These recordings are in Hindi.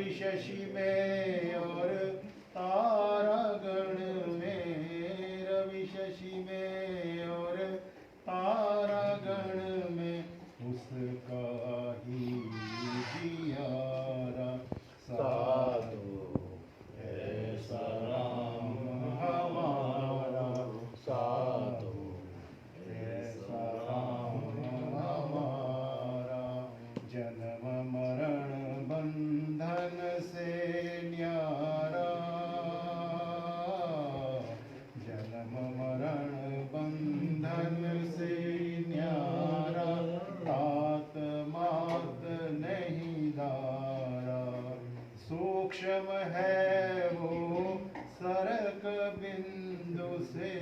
रवि शशि में और तारागण में, रवि शशि में और तारागण में उसका ही जियारा। साधु ऐसा राम हमारा, साधु ऐसा राम हमारा। जन्म मरण बंधन से न्यारा, जन्म मरण बंधन से न्यारा। तात मात नहीं दारा, सूक्ष्म है वो सरक बिंदु से,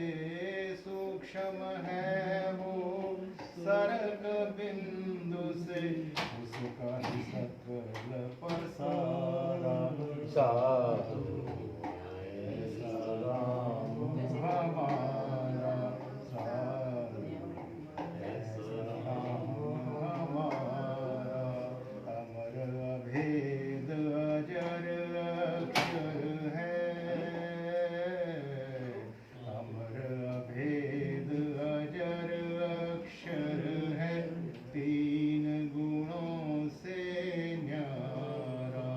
सूक्ष्म है वो सरक बिंदु से। उसका ही सकल पसारा। साधु ऐसा राम हमारा, साधु ऐसा राम हमारा। अमर अभेद अजर अक्षर है, अमर अभेद अजर अक्षर है। तीन गुणों से न्यारा,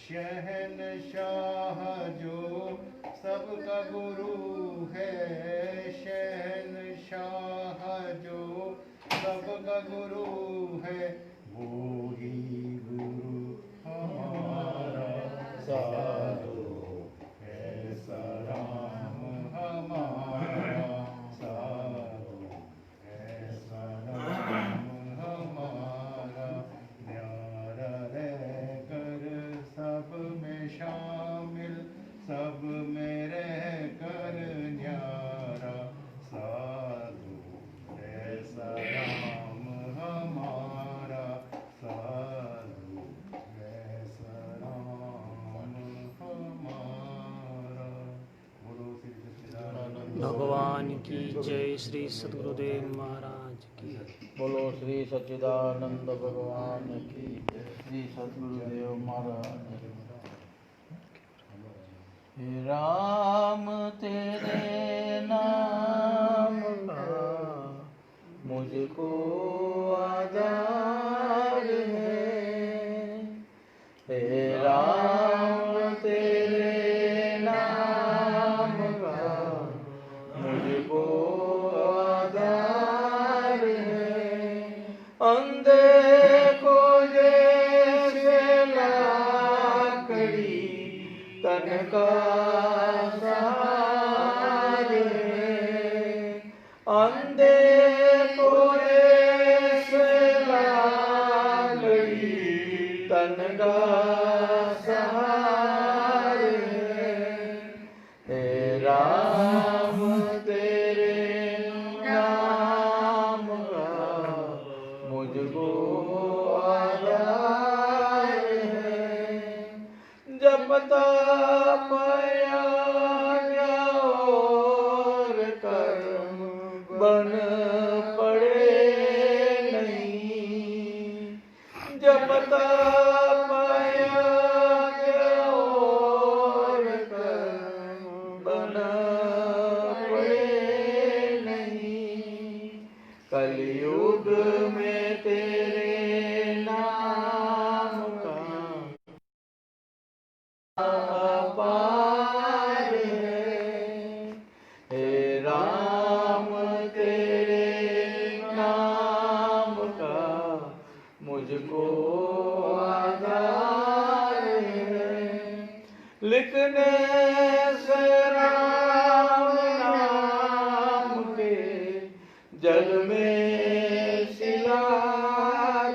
शहनशाह जो सबका गुरु है, शहनशाह जो सबका गुरु है। वो ही गुरु हमारा। साधु ऐसा राम हमारा, साधु ऐसा राम हमारा। न्यारा रहकर सब में शामिल, सब में रहकर न्यारा। साधु ऐसा राम हमारा, साधु ऐसा राम हमारा। बोलो श्री सच्चिदानंद भगवान की जय। श्री सद्गुरुदेव महाराज की। बोलो श्री सच्चिदानंद भगवान की जय। श्री सद्गुरुदेव महाराज। हे राम तेरे नाम का मुझको आधार है। हे राम तेरे नाम का मुझको आधार है। अंधे को जैसे लाकड़ी तन का सहार है। अंधे को जैसे लाकड़ी तन का सहार है। हे राम तेरे नाम का मुझको आधार है। जपता पाया और कर्म बन पड़े नहीं। जपता पाया और कर्म बन पड़े नहीं। कलयुग में तेरे नाम का अपार है। हे राम तेरे नाम का मुझको आधार है। लिखने से राम नाम के जल में शिला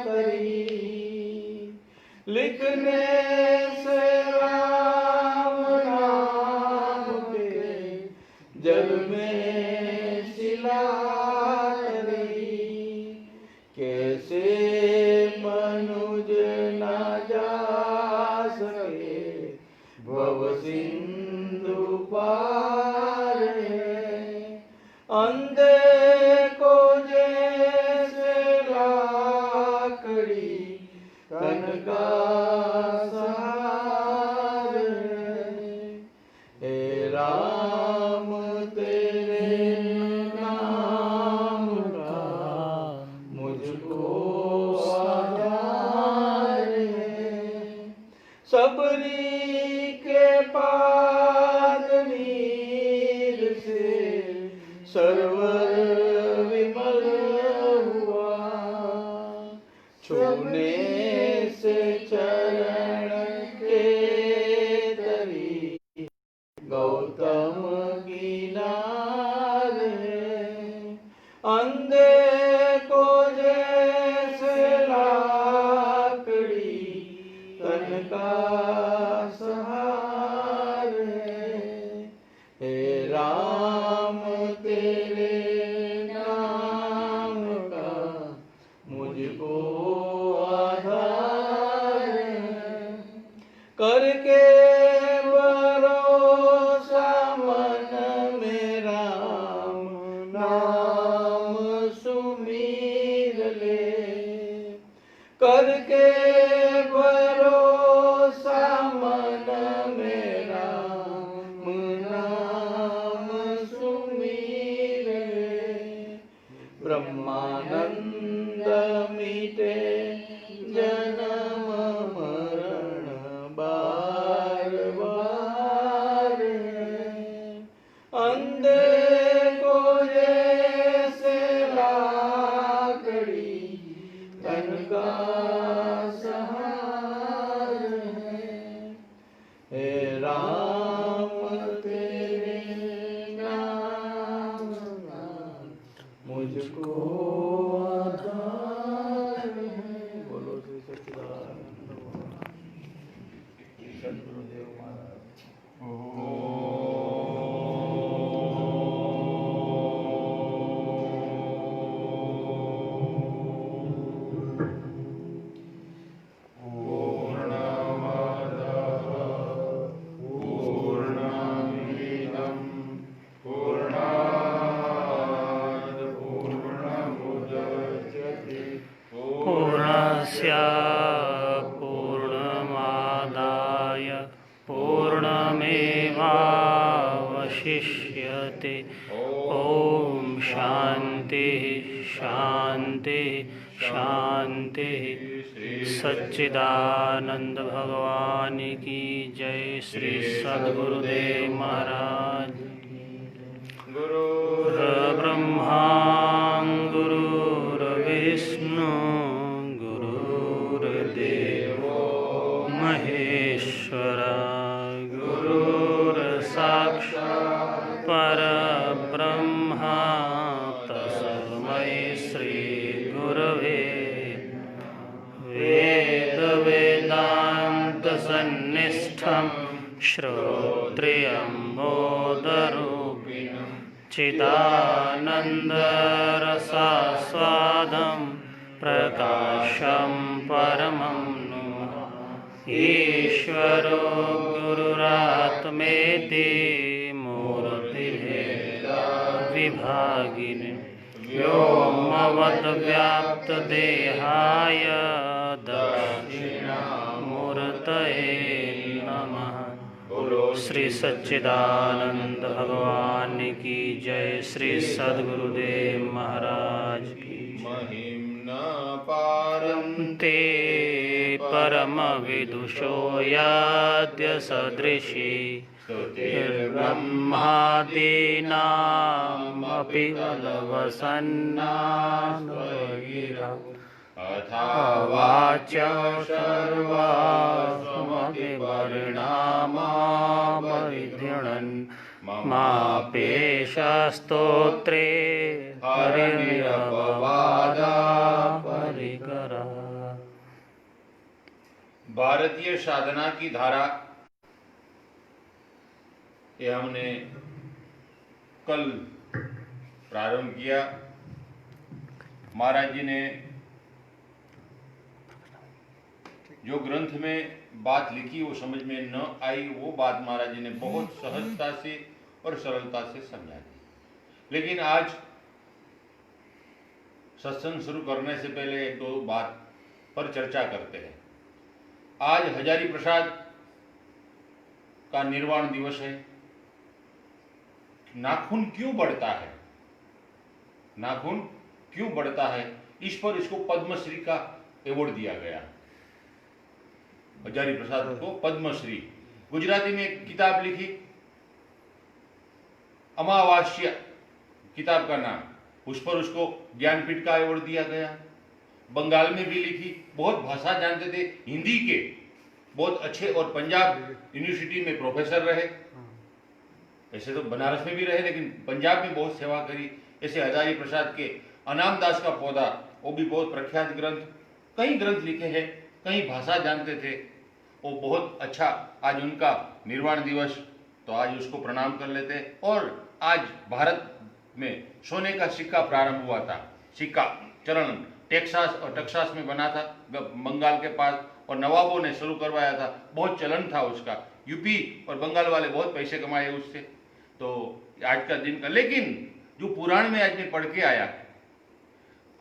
करी। लिखने से राम नाम के जल में शिला करी। कैसे मनुज न जा सके भव सिंधु पार है। अंधे को जैसे लाकड़ी तन का सहारा आधार है। सबरी के पाद नीर से सरवर विमल हुआ, छूने से चरण के तरी गौतम की नार है। अंधे को जैसे लाकड़ी तन का सहार है। हे राम तेरे नाम का मुझको आधार है। करके भरोसा मन में राम नाम सुमीर ले। करके भरोसा मन में राम नाम सुमीर ले। ब्रह्मानंद मिटे जन्म मरण बार बार है। अंधे को जैसे लाकड़ी तन का सहार है। हे राम तेरे नाम का मुझको आधार है। बोलो श्री सच्चिदानंद सद्गुरुदेव महाराज। पूर्णस्य पूर्णमादाय पूर्णमेवावशिष्यते। ॐ शांति शांति शांति। सच्चिदानंद भगवान की जय। श्री सद्गुरुदेव महाराज। गुरुर्ब्रह्मा गुरुर्विष्णु गुरुर्देवो महेश्वरा। गुरुर्साक्षात् परब्रह्मा तस्मै श्री गुरवे। वेद वेदांत सन्निष्ठं श्रोत्रियं बोधरूपिणं चिदानन्दरसास्वादं प्रकाशं परमं नुमः। ईश्वरो गुरुरात्मेति मूर्तिभेदविभागिने व्योमवद्व्याप्तदेहाय दक्षिणामूर्तये नमः। श्री सच्चिदानंद भगवान की जय। श्री सद्गुरुदेव महाराज की महिम्ना पारं ते परम विदुषो याद्य सदृशी स्तुतिर्ब्रह्मादीनामपि बलवसन्नान्वगिरा। अथा वाच्य सर्वास्मपि परिणामावैद्यणन् मापेशस्तोत्रे हरिनिरपवादा परिकरा। भारतीय साधना की धारा ये हमने कल प्रारंभ किया। महाराज जी ने जो ग्रंथ में बात लिखी वो समझ में न आई, वो बात महाराज जी ने बहुत सहजता से और सरलता से समझा दी। लेकिन आज सत्संग शुरू करने से पहले एक दो बात पर चर्चा करते हैं। आज हजारी प्रसाद का निर्वाण दिवस है। नाखून क्यों बढ़ता है? नाखून क्यों बढ़ता है इस पर इसको पद्मश्री का अवार्ड दिया गया। हजारी प्रसाद को पद्मश्री। गुजराती में एक किताब लिखी, अमावास्या किताब का नाम, उस पर उसको ज्ञानपीठ का अवार्ड दिया गया। बंगाल में भी लिखी, बहुत भाषा जानते थे, हिंदी के बहुत अच्छे, और पंजाब यूनिवर्सिटी में प्रोफेसर रहे। ऐसे तो बनारस में भी रहे, लेकिन पंजाब में बहुत सेवा करी। ऐसे हजारी प्रसाद के अनाम दास का पौधा, वो भी बहुत प्रख्यात ग्रंथ, कई ग्रंथ लिखे हैं, कई भाषा जानते थे, वो बहुत अच्छा। आज उनका निर्वाण दिवस, तो आज उसको प्रणाम कर लेते हैं। और आज भारत में सोने का सिक्का प्रारंभ हुआ था, सिक्का चलन टेक्सास और टेक्सास में बना था, बंगाल के पास, और नवाबों ने शुरू करवाया था, बहुत चलन था उसका। यूपी और बंगाल वाले बहुत पैसे कमाए उससे। तो आज का दिन का, लेकिन जो पुराण में आज मैं पढ़ के आया,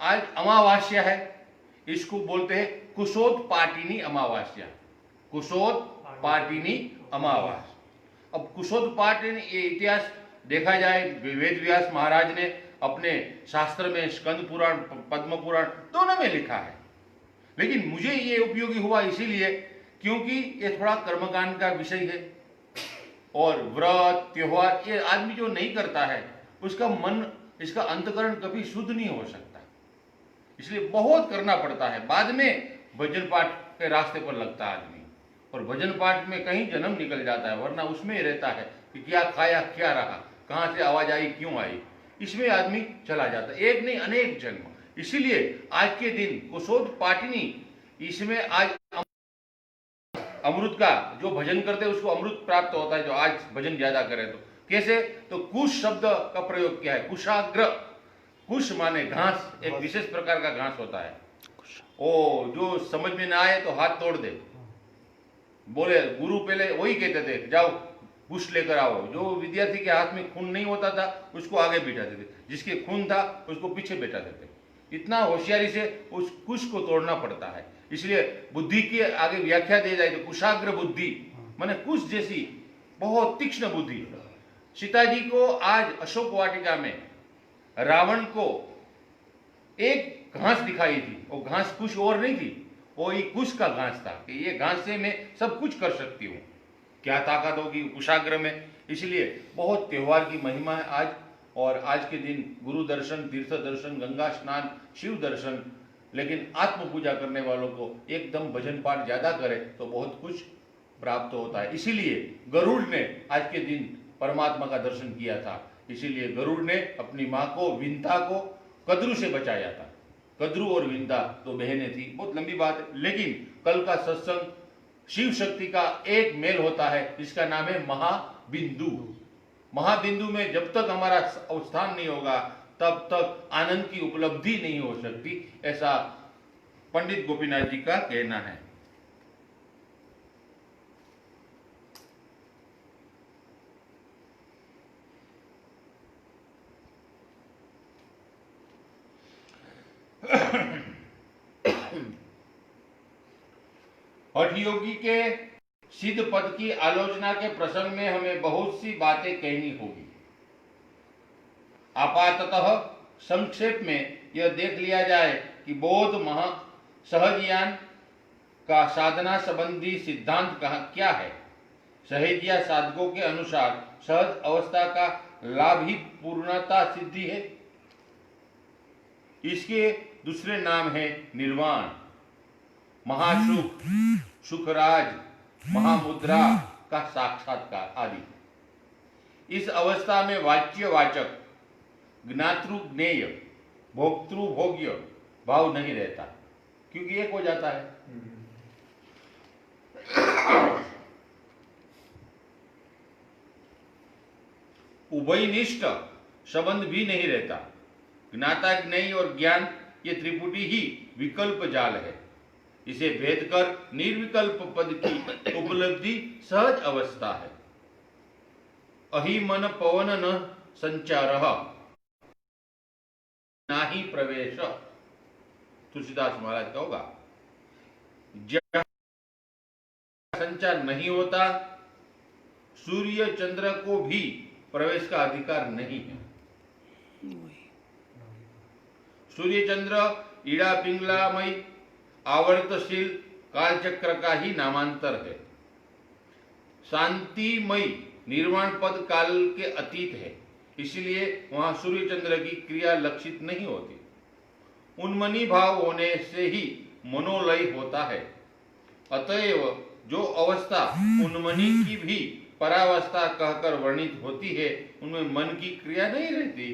आज अमावास्या है, इसको बोलते हैं कुशोत्पाटिनी अमावास्या, कुशोत्पाटिनी अमावास्या। अब कुशोत्पाटिनी, ये इतिहास देखा जाए, वेद व्यास महाराज ने अपने शास्त्र में स्कंद पुराण, पद्म पुराण दोनों में लिखा है। लेकिन मुझे ये उपयोगी हुआ इसीलिए क्योंकि ये थोड़ा कर्मकांड का विषय है, और व्रत त्योहार ये आदमी जो नहीं करता है, उसका मन, इसका अंतकरण कभी शुद्ध नहीं हो सकता। इसलिए बहुत करना पड़ता है। बाद में भजन पाठ के रास्ते पर लगता है आदमी, और भजन पाठ में कहीं जन्म निकल जाता है, वरना उसमें ही रहता है कि क्या खाया क्या रहा, कहां से आवाज आई क्यों आई, इसमें आदमी चला जाता है, एक नहीं अनेक जन्म। इसीलिए आज के दिन कुशोत्पाटिनी, इसमें आज अमृत का जो भजन करते हैं उसको अमृत प्राप्त होता है, जो आज भजन ज्यादा करे तो। कैसे? तो कुश शब्द का प्रयोग किया है, कुशाग्र। कुश माने घास, एक विशेष प्रकार का घास होता है, ओ जो समझ में ना आए तो हाथ तोड़ दे। बोले गुरु पहले वही कहते थे, जाओ कुश लेकर आओ। जो विद्यार्थी के हाथ में खून नहीं होता था उसको आगे बिठाते थे, जिसके खून था उसको पीछे बिठाते थे। इतना होशियारी से उस कुश को तोड़ना पड़ता है। इसलिए बुद्धि की आगे व्याख्या दी जाए तो कुशाग्र बुद्धि माने कुश जैसी बहुत तीक्ष्ण बुद्धि। सीता जी को आज अशोक वाटिका में रावण को एक घास दिखाई थी, वो घास कुछ और नहीं थी, वो ही कुश का घास था कि ये घास से मैं सब कुछ कर सकती हूँ। क्या ताकत होगी कुशाग्र में। इसलिए बहुत त्योहार की महिमा है आज। और आज के दिन गुरु दर्शन, तीर्थ दर्शन, गंगा स्नान, शिव दर्शन, लेकिन आत्म पूजा करने वालों को एकदम भजन पाठ ज्यादा करे तो बहुत कुछ प्राप्त होता है। इसीलिए गरुड़ ने आज के दिन परमात्मा का दर्शन किया था। इसीलिए गरुड़ ने अपनी माँ को, विंता को कद्रु से बचाया था। कद्रु और विंता तो बहनें थी। बहुत लंबी बात है, लेकिन कल का सत्संग शिव शक्ति का एक मेल होता है जिसका नाम है महाबिंदु। महाबिंदु में जब तक हमारा अवस्थान नहीं होगा तब तक आनंद की उपलब्धि नहीं हो सकती, ऐसा पंडित गोपीनाथ जी का कहना है। हठ योगी के सिद्ध पद की आलोचना के प्रसंग में हमें बहुत सी बातें कहनी होगी। आपाततः संक्षेप में यह देख लिया जाए कि बौद्ध महा सहजयान का साधना संबंधी सिद्धांत क्या है। सहजिया साधकों के अनुसार सहज अवस्था का लाभ ही पूर्णता सिद्धि है। इसके दूसरे नाम है निर्वाण, महासुख, सुखराज, महामुद्रा का साक्षात्कार आदि। इस अवस्था में वाच्य वाचक, ज्ञातृ ज्ञेय, भोक्तृ भोग्य भाव नहीं रहता, क्योंकि एक हो जाता है। उभयनिष्ठ संबंध भी नहीं रहता। ज्ञाता, ज्ञेय और ज्ञान ये त्रिपुटी ही विकल्प जाल है। इसे भेद कर निर्विकल्प पद की उपलब्धि सहज अवस्था है। अहि मन पवन न संचारः नाही प्रवेश, तुलसीदास महाराज का होगा। जब संचार नहीं होता, सूर्य चंद्र को भी प्रवेश का अधिकार नहीं है। सूर्य चंद्र ईड़ा पिंगलामयी आवर्तशील कालचक्र का ही नामांतर है। शांतिमयी निर्वाण पद काल के अतीत है, इसलिए वहां सूर्य चंद्र की क्रिया लक्षित नहीं होती। उन्मनी भाव होने से ही मनोलय होता है। अतएव जो अवस्था उन्मनी की भी परावस्था कहकर वर्णित होती है, उनमें मन की क्रिया नहीं रहती,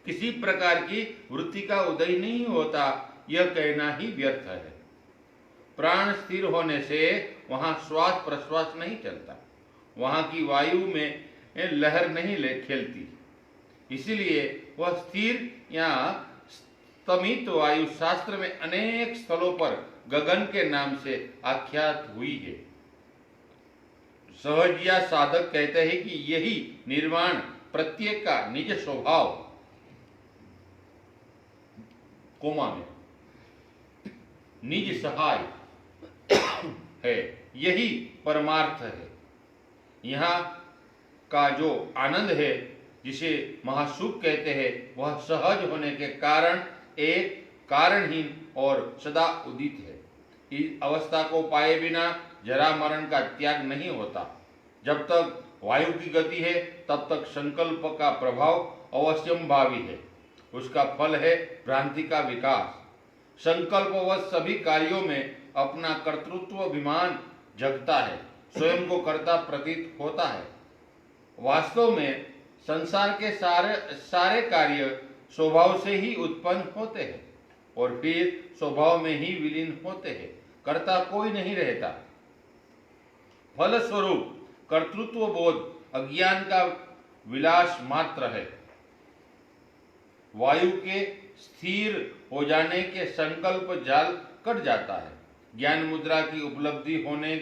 किसी प्रकार की वृत्ति का उदय नहीं होता, यह कहना ही व्यर्थ है। प्राण स्थिर होने से वहां श्वास प्रश्वास नहीं चलता, वहां की वायु में लहर नहीं खेलती, इसीलिए वह स्थिर या स्तमित वायु शास्त्र में अनेक स्थलों पर गगन के नाम से आख्यात हुई है। सहजिया साधक कहते हैं कि यही निर्वाण प्रत्येक का निज स्वभाव कोमा में निज सहाय है, यही परमार्थ है। यहाँ का जो आनंद है, जिसे महासुख कहते हैं, वह सहज होने के कारण एक कारणहीन और सदा उदित है। इस अवस्था को पाए बिना जरा मरण का त्याग नहीं होता। जब तक वायु की गति है, तब तक संकल्प का प्रभाव अवश्यंभावी है, उसका फल है भ्रांति का विकास। संकल्पवश सभी कार्यों में अपना कर्तृत्व अभिमान जगता है, स्वयं को कर्ता प्रतीत होता है। वास्तव में संसार के सारे कार्य स्वभाव से ही उत्पन्न होते हैं और फिर स्वभाव में ही विलीन होते हैं, कर्ता कोई नहीं रहता। फलस्वरूप कर्तृत्व बोध अज्ञान का विलास मात्र है। वायु के स्थिर हो जाने के संकल्प जाल कट जाता है। ज्ञान मुद्रा की उपलब्धि होने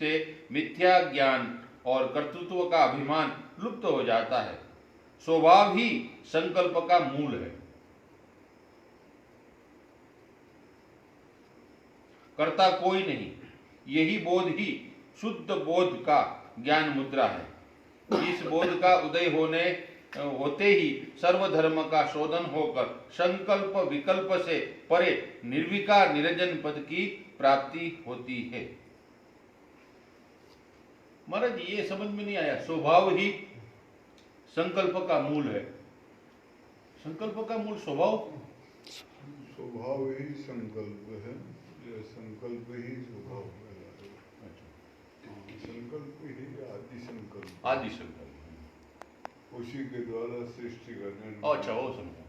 से मिथ्या ज्ञान और कर्तृत्व का अभिमान लुप्त हो जाता है। स्वभाव ही संकल्प का मूल है। कर्ता कोई नहीं, यही बोध ही शुद्ध बोध का ज्ञान मुद्रा है। इस बोध का उदय होते ही सर्वधर्म का शोधन होकर संकल्प विकल्प से परे निर्विकार निरंजन पद की प्राप्ति होती है। महाराज ये समझ में नहीं आया, स्वभाव ही संकल्प का मूल है। संकल्प का मूल स्वभाव ही संकल्प है, यह संकल्प ही स्वभाव है। संकल्प ही आदि संकल्प उसी के द्वारा सृष्टि का निर्माण। अच्छा, वो समझा।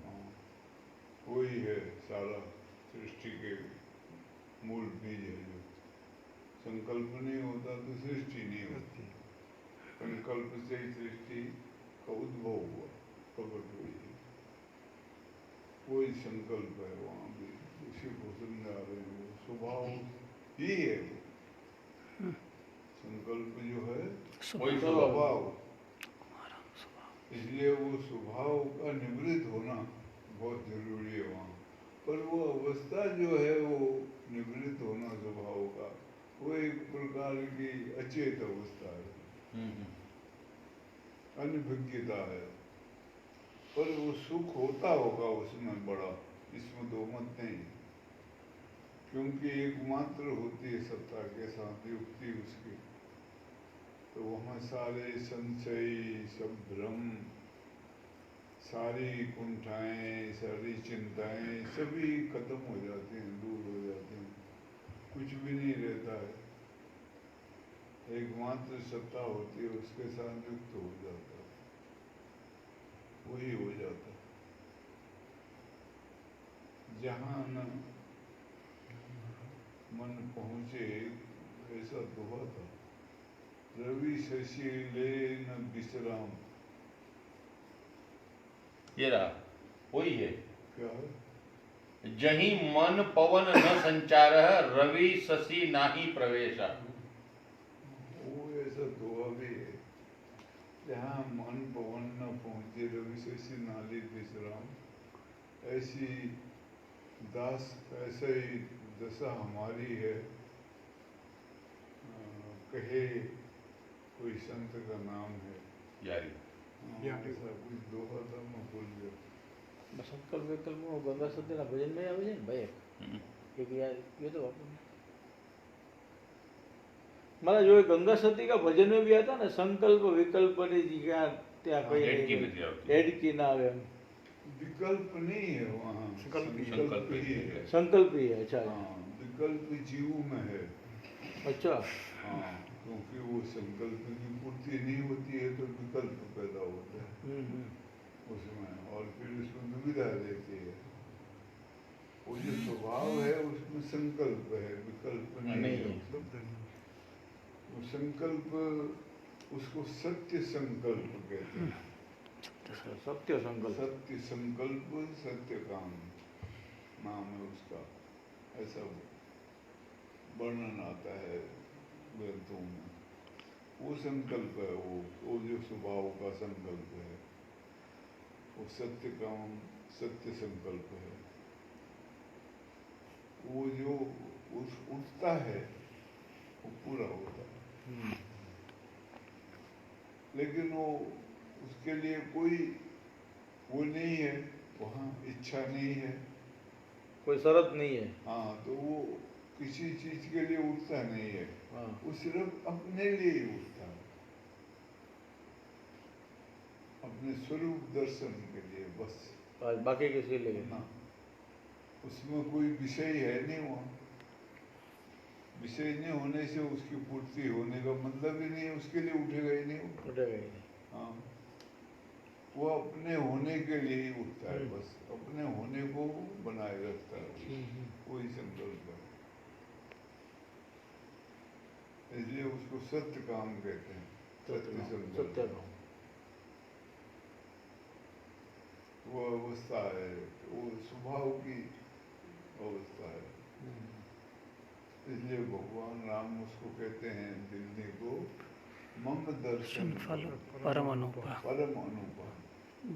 वही है सारा सृष्टि के मूल बीज है। जो संकल्प नहीं होता तो सृष्टि नहीं होती। संकल्प से ही सृष्टि का उद्भव हुआ, प्रकट हुई। वही संकल्प है, वहाँ भी उसी को समझा रहे हैं। वो स्वभाव ही है। संकल्प जो है वही स्वभाव, इसलिए वो स्वभाव का निवृत्त होना बहुत जरूरी है वहाँ पर। वो अवस्था जो है वो निवृत्त होना स्वभाव का, वो एक प्रकार की अचेत अवस्था है, अनभिज्ञता है। पर वो सुख होता होगा उसमें बड़ा, इसमें दो मत नहीं, क्योंकि एकमात्र होती है सत्ता के साथ युक्ति उसकी। तो वहाँ सारे संशय, सब भ्रम, सारी कुंठाएं, सारी चिंताएं सभी खत्म हो जाती हैं, दूर हो जाती हैं, कुछ भी नहीं रहता है। एकमात्र सत्ता होती है, उसके साथ युक्त हो जाता है, वही हो जाता है। जहाँ न मन पहुँचे, ऐसा दोहा था, रवि शशि ले न विश्राम। ये रहा, वही है। क्या है? जहीं मन पवन न संचार, रवि शशि नाही प्रवेश। वो ऐसा दोहा भी है, जहाँ मन पवन न पहुँचे, रवि शशि नाली विश्राम। ऐसी दास, ऐसा ही दशा हमारी है। कहे कोई संत का नाम है यारी, ऐसा कुछ दोहा था, मैं भूल गया। સંકલ્પ વિકલ્પમાં ગંગા સતીના ભજનમાં આવે છે ને ભાઈ એક યાદ કીધું આપણને મારા જો गंगा सती का भजन में भी आता ना संकल्प विकल्प ने जी क्या त्या कोई हेडकी નથી આવતી. हेडकी ना आवे विकल्प नहीं है वहाँ, संकल्प ही है। संकल्प ही है अच्छा हाँ, विकल्प जीव में है। अच्छा हाँ, क्योंकि वो संकल्प की पूर्ति नहीं होती है तो विकल्प पैदा होता है उसमें, और फिर उसमें दुविधा रहती है। वो जो स्वभाव है उसमें संकल्प है, विकल्प नहीं है। वो संकल्प उसको सत्य संकल्प कहते हैं। सत्य संकल्प सत्य संकल्प सत्य काम नाम है उसका, ऐसा वर्णन आता है ग्रंथों में। वो संकल्प है, वो जो स्वभाव का संकल्प है वो सत्य काम सत्य संकल्प है। वो जो उठता है वो पूरा होता है, लेकिन वो उसके लिए कोई वो नहीं है, वहाँ इच्छा नहीं है। कोई शरत नहीं है हाँ, तो वो किसी चीज के लिए उठता नहीं है, हाँ वो सिर्फ अपने लिए ही उठता है, अपने स्वरूप दर्शन के लिए बस। बाकी किसी लिए ना उसमें कोई विषय है नहीं, वहाँ विषय नहीं होने से उसकी पूर्ति होने का मतलब ही नहीं है, उसके लिए उठेगा ही नहीं वो। उठेगा ही नहीं हाँ, वो अपने होने के लिए ही उठता है, बस अपने होने को बनाए रखता है, कोई संकल्प है। इसलिए उसको सत्य काम कहते हैं, सत्य संकल्प। सत्य काम वो अवस्था है, वो स्वभाव की अवस्था है। इसलिए भगवान राम उसको कहते हैं दिल्ली को मम दर्शन फल परम अनुपम परम अनुपम।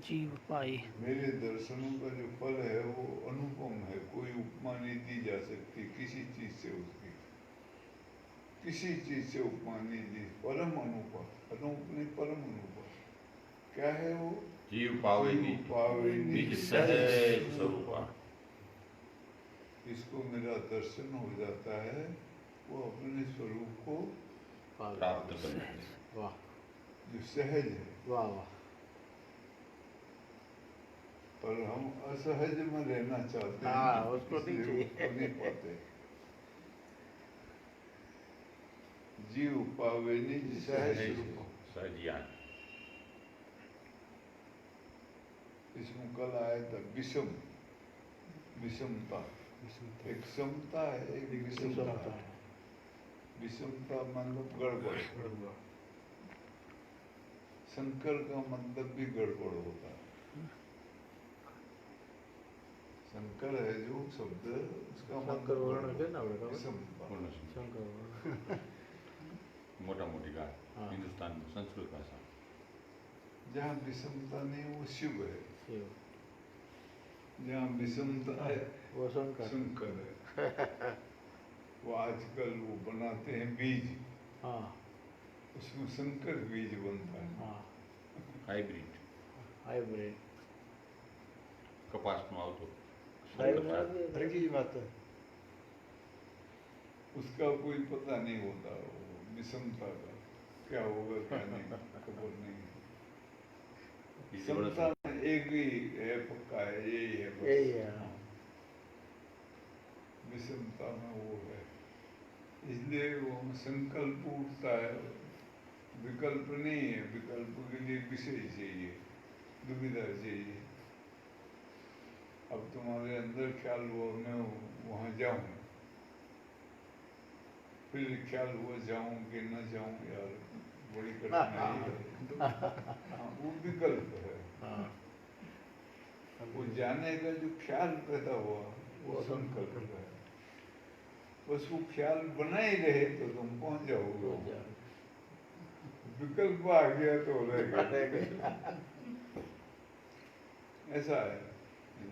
जीव पाई मेरे दर्शनों का जो फल है वो अनुपम है, कोई उपमा नहीं दी जा सकती किसी चीज से, उसकी किसी चीज से उपमा नहीं दी। परम अनुपम, अनूप नहीं परम अनुपम। क्या है वो? જીવ પાવે जीव पावे નિજ निज સહેજ સ્વરૂપા. इसको मेरा दर्शन हो जाता है, वो अपने स्वरूप को પ્રાપ્ત કરે છે. वाह जो सहज है, वाह वाह पर हम असहज में रहना चाहते हैं। हाँ, उसको नहीं इसलिए चाहिए। उसको नहीं पाते। जीव पावे निज सहज સહેજ रूप। સહજ્ઞાન. इसमें कल आया था विषम, विषमता। एक समता है, एक विषमता है। विषमता मतलब गड़बड़, शंकर का मतलब भी गड़बड़ होता है। शंकर है जो शब्द, उसका शंकर वर्ण मतलब है ना આપણે ખબર? विषमता। પૂર્ણ છે. શંકર વर्ण. મોટા મોટી ગાય હા. હિન્દુસ્તાનમાં સંસ્કૃત ભાષા. जहाँ विषमता नहीं वो शिव है, शिव जहाँ विषमता है वो शंकर शंकर है। वो आजकल वो बनाते हैं बीज, हाँ उसमें शंकर बीज बनता है। हाँ હાઇબ્રિડ हाइब्रिड કપાસમાં આવતો. बात है उसका कोई पता नहीं होता, वो विषमता का क्या होगा क्या नहीं खबर नहीं। समता में एक ही है, पक्का है, यही है बस। यही है, हाँ। विषमता में वो है, इसलिए वो संकल्प उठता है, विकल्प नहीं है। विकल्प के लिए विषय चाहिए, दुविधा चाहिए। अब तुम्हारे अंदर ख्याल हुआ मैं वहाँ जाऊँ, फिर ख्याल हुआ जाऊँ कि न जाऊँ, यार बड़ी कठिनाई है। हाँ, वो विकल्प है। हाँ वो जाने का जो ख्याल पैदा हुआ वो संकल्प है। बस वो ख्याल बना ही रहे तो तुम पहुंच जाओगे। विकल्प आ गया तो रहेगा। ऐसा है,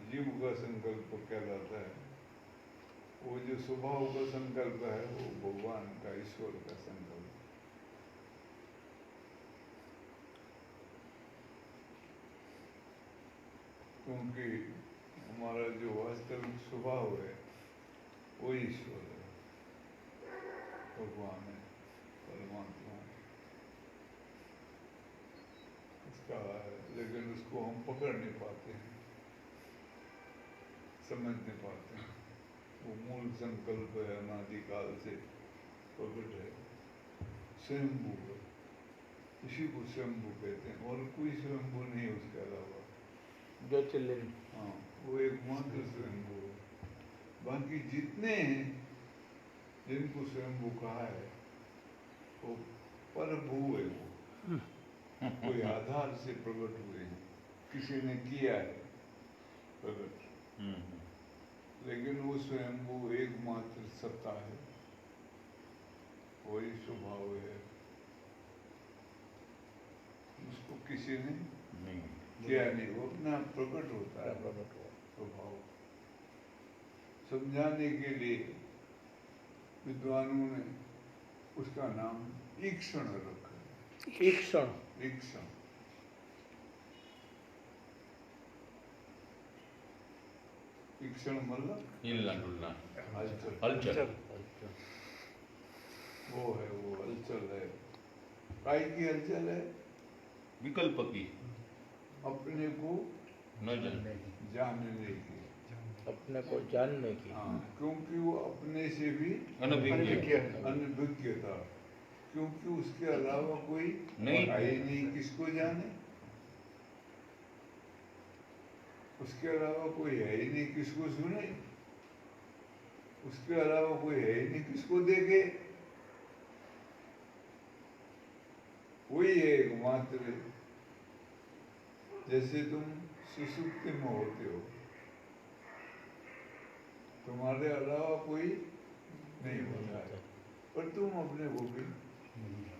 जीव का संकल्प कहलाता है। वो जो स्वभाव का संकल्प है वो भगवान का, ईश्वर का संकल्प। क्योंकि हमारा जो वास्तविक स्वभाव है वो ईश्वर है, भगवान है, परमात्मा है, उसका है, लेकिन उसको हम पकड़ नहीं पाते हैं, समझ नहीं पाते हैं। वो मूल संकल्प है, अनादिकाल से प्रकट है, स्वयंभू है, इसी को स्वयंभू कहते हैं, और कोई स्वयंभू नहीं है उसके अलावा। ज्योतिर्लिंग। हाँ, वो एकमात्र स्वयंभू है। बाकी जितने हैं जिनको स्वयंभू कहा है वो परभू है, वो कोई आधार से प्रकट हुए हैं, किसी ने किया है प्रकट, लेकिन वो स्वयंभू एकमात्र सत्ता है, वही स्वभाव है, उसको किसी ने नहीं किया नहीं, वो अपना प्रकट होता है स्वभाव। समझाने के लिए विद्वानों ने उसका नाम ईक्षण रखा है। ईक्षण। ईक्षण, ईक्षण मतलब हिलना डुलना, हलचल, हलचल, वो है, वो हलचल है। काय की हलचल है? विकल्प की, अपने को न जाने जानने की। अपने को जानने की। हाँ, क्योंकि वो अपने से भी अनभिज्ञ अनभिज्ञ था, क्योंकि उसके अलावा कोई नहीं है ही नहीं, किसको जाने, उसके अलावा कोई है ही नहीं, किसको सुने, उसके अलावा कोई है ही नहीं, किसको देखे। वही है एकमात्र। जैसे तुम सुसुप्ति में होते हो, तुम्हारे अलावा कोई नहीं होता है, पर तुम अपने को भी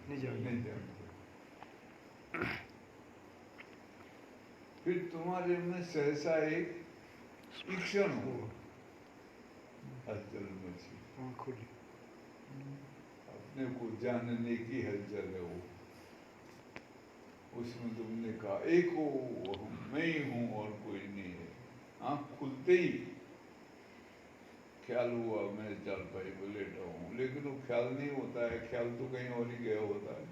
नहीं जानते। फिर तुम्हारे में सहसा एक ईक्षण हो, हलचल मची, अपने को जानने की हलचल है वो। उसमें तुमने कहा एक हो, मैं ही हूँ और कोई नहीं है। आँख खुलते ही ख्याल हुआ मैं चारपाई पर लेटा हूँ, लेकिन वो ख्याल नहीं होता है, ख्याल तो कहीं और ही गया होता है।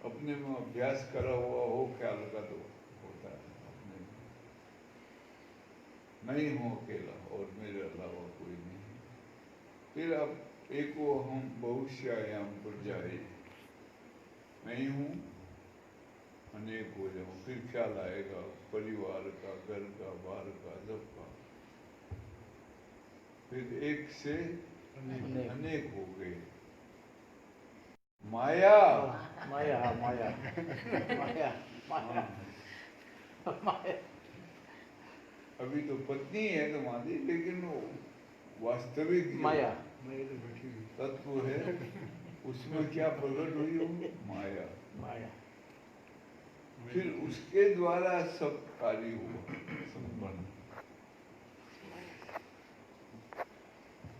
अपने में अभ्यास करा हुआ हो ख्याल का तो होता है अपने में। मैं ही हूँ अकेला और मेरे अलावा कोई नहीं। फिर अब एको हम बहुश्यायाम पर जाए, मैं ही हूँ अनेक हो जाऊँ। फिर ख्याल आएगा परिवार का, घर का, बाहर का, सबका। फिर एक से अनेक हो गए। माया, माया, माया, माया, माया, माया। अभी तो पत्नी है तुम्हारी, लेकिन वो वास्तविक जो माया तत्व है उसमें क्या प्रकट हुई हो? माया। माया। फिर उसके द्वारा सब कार्य हुआ, संपन्न।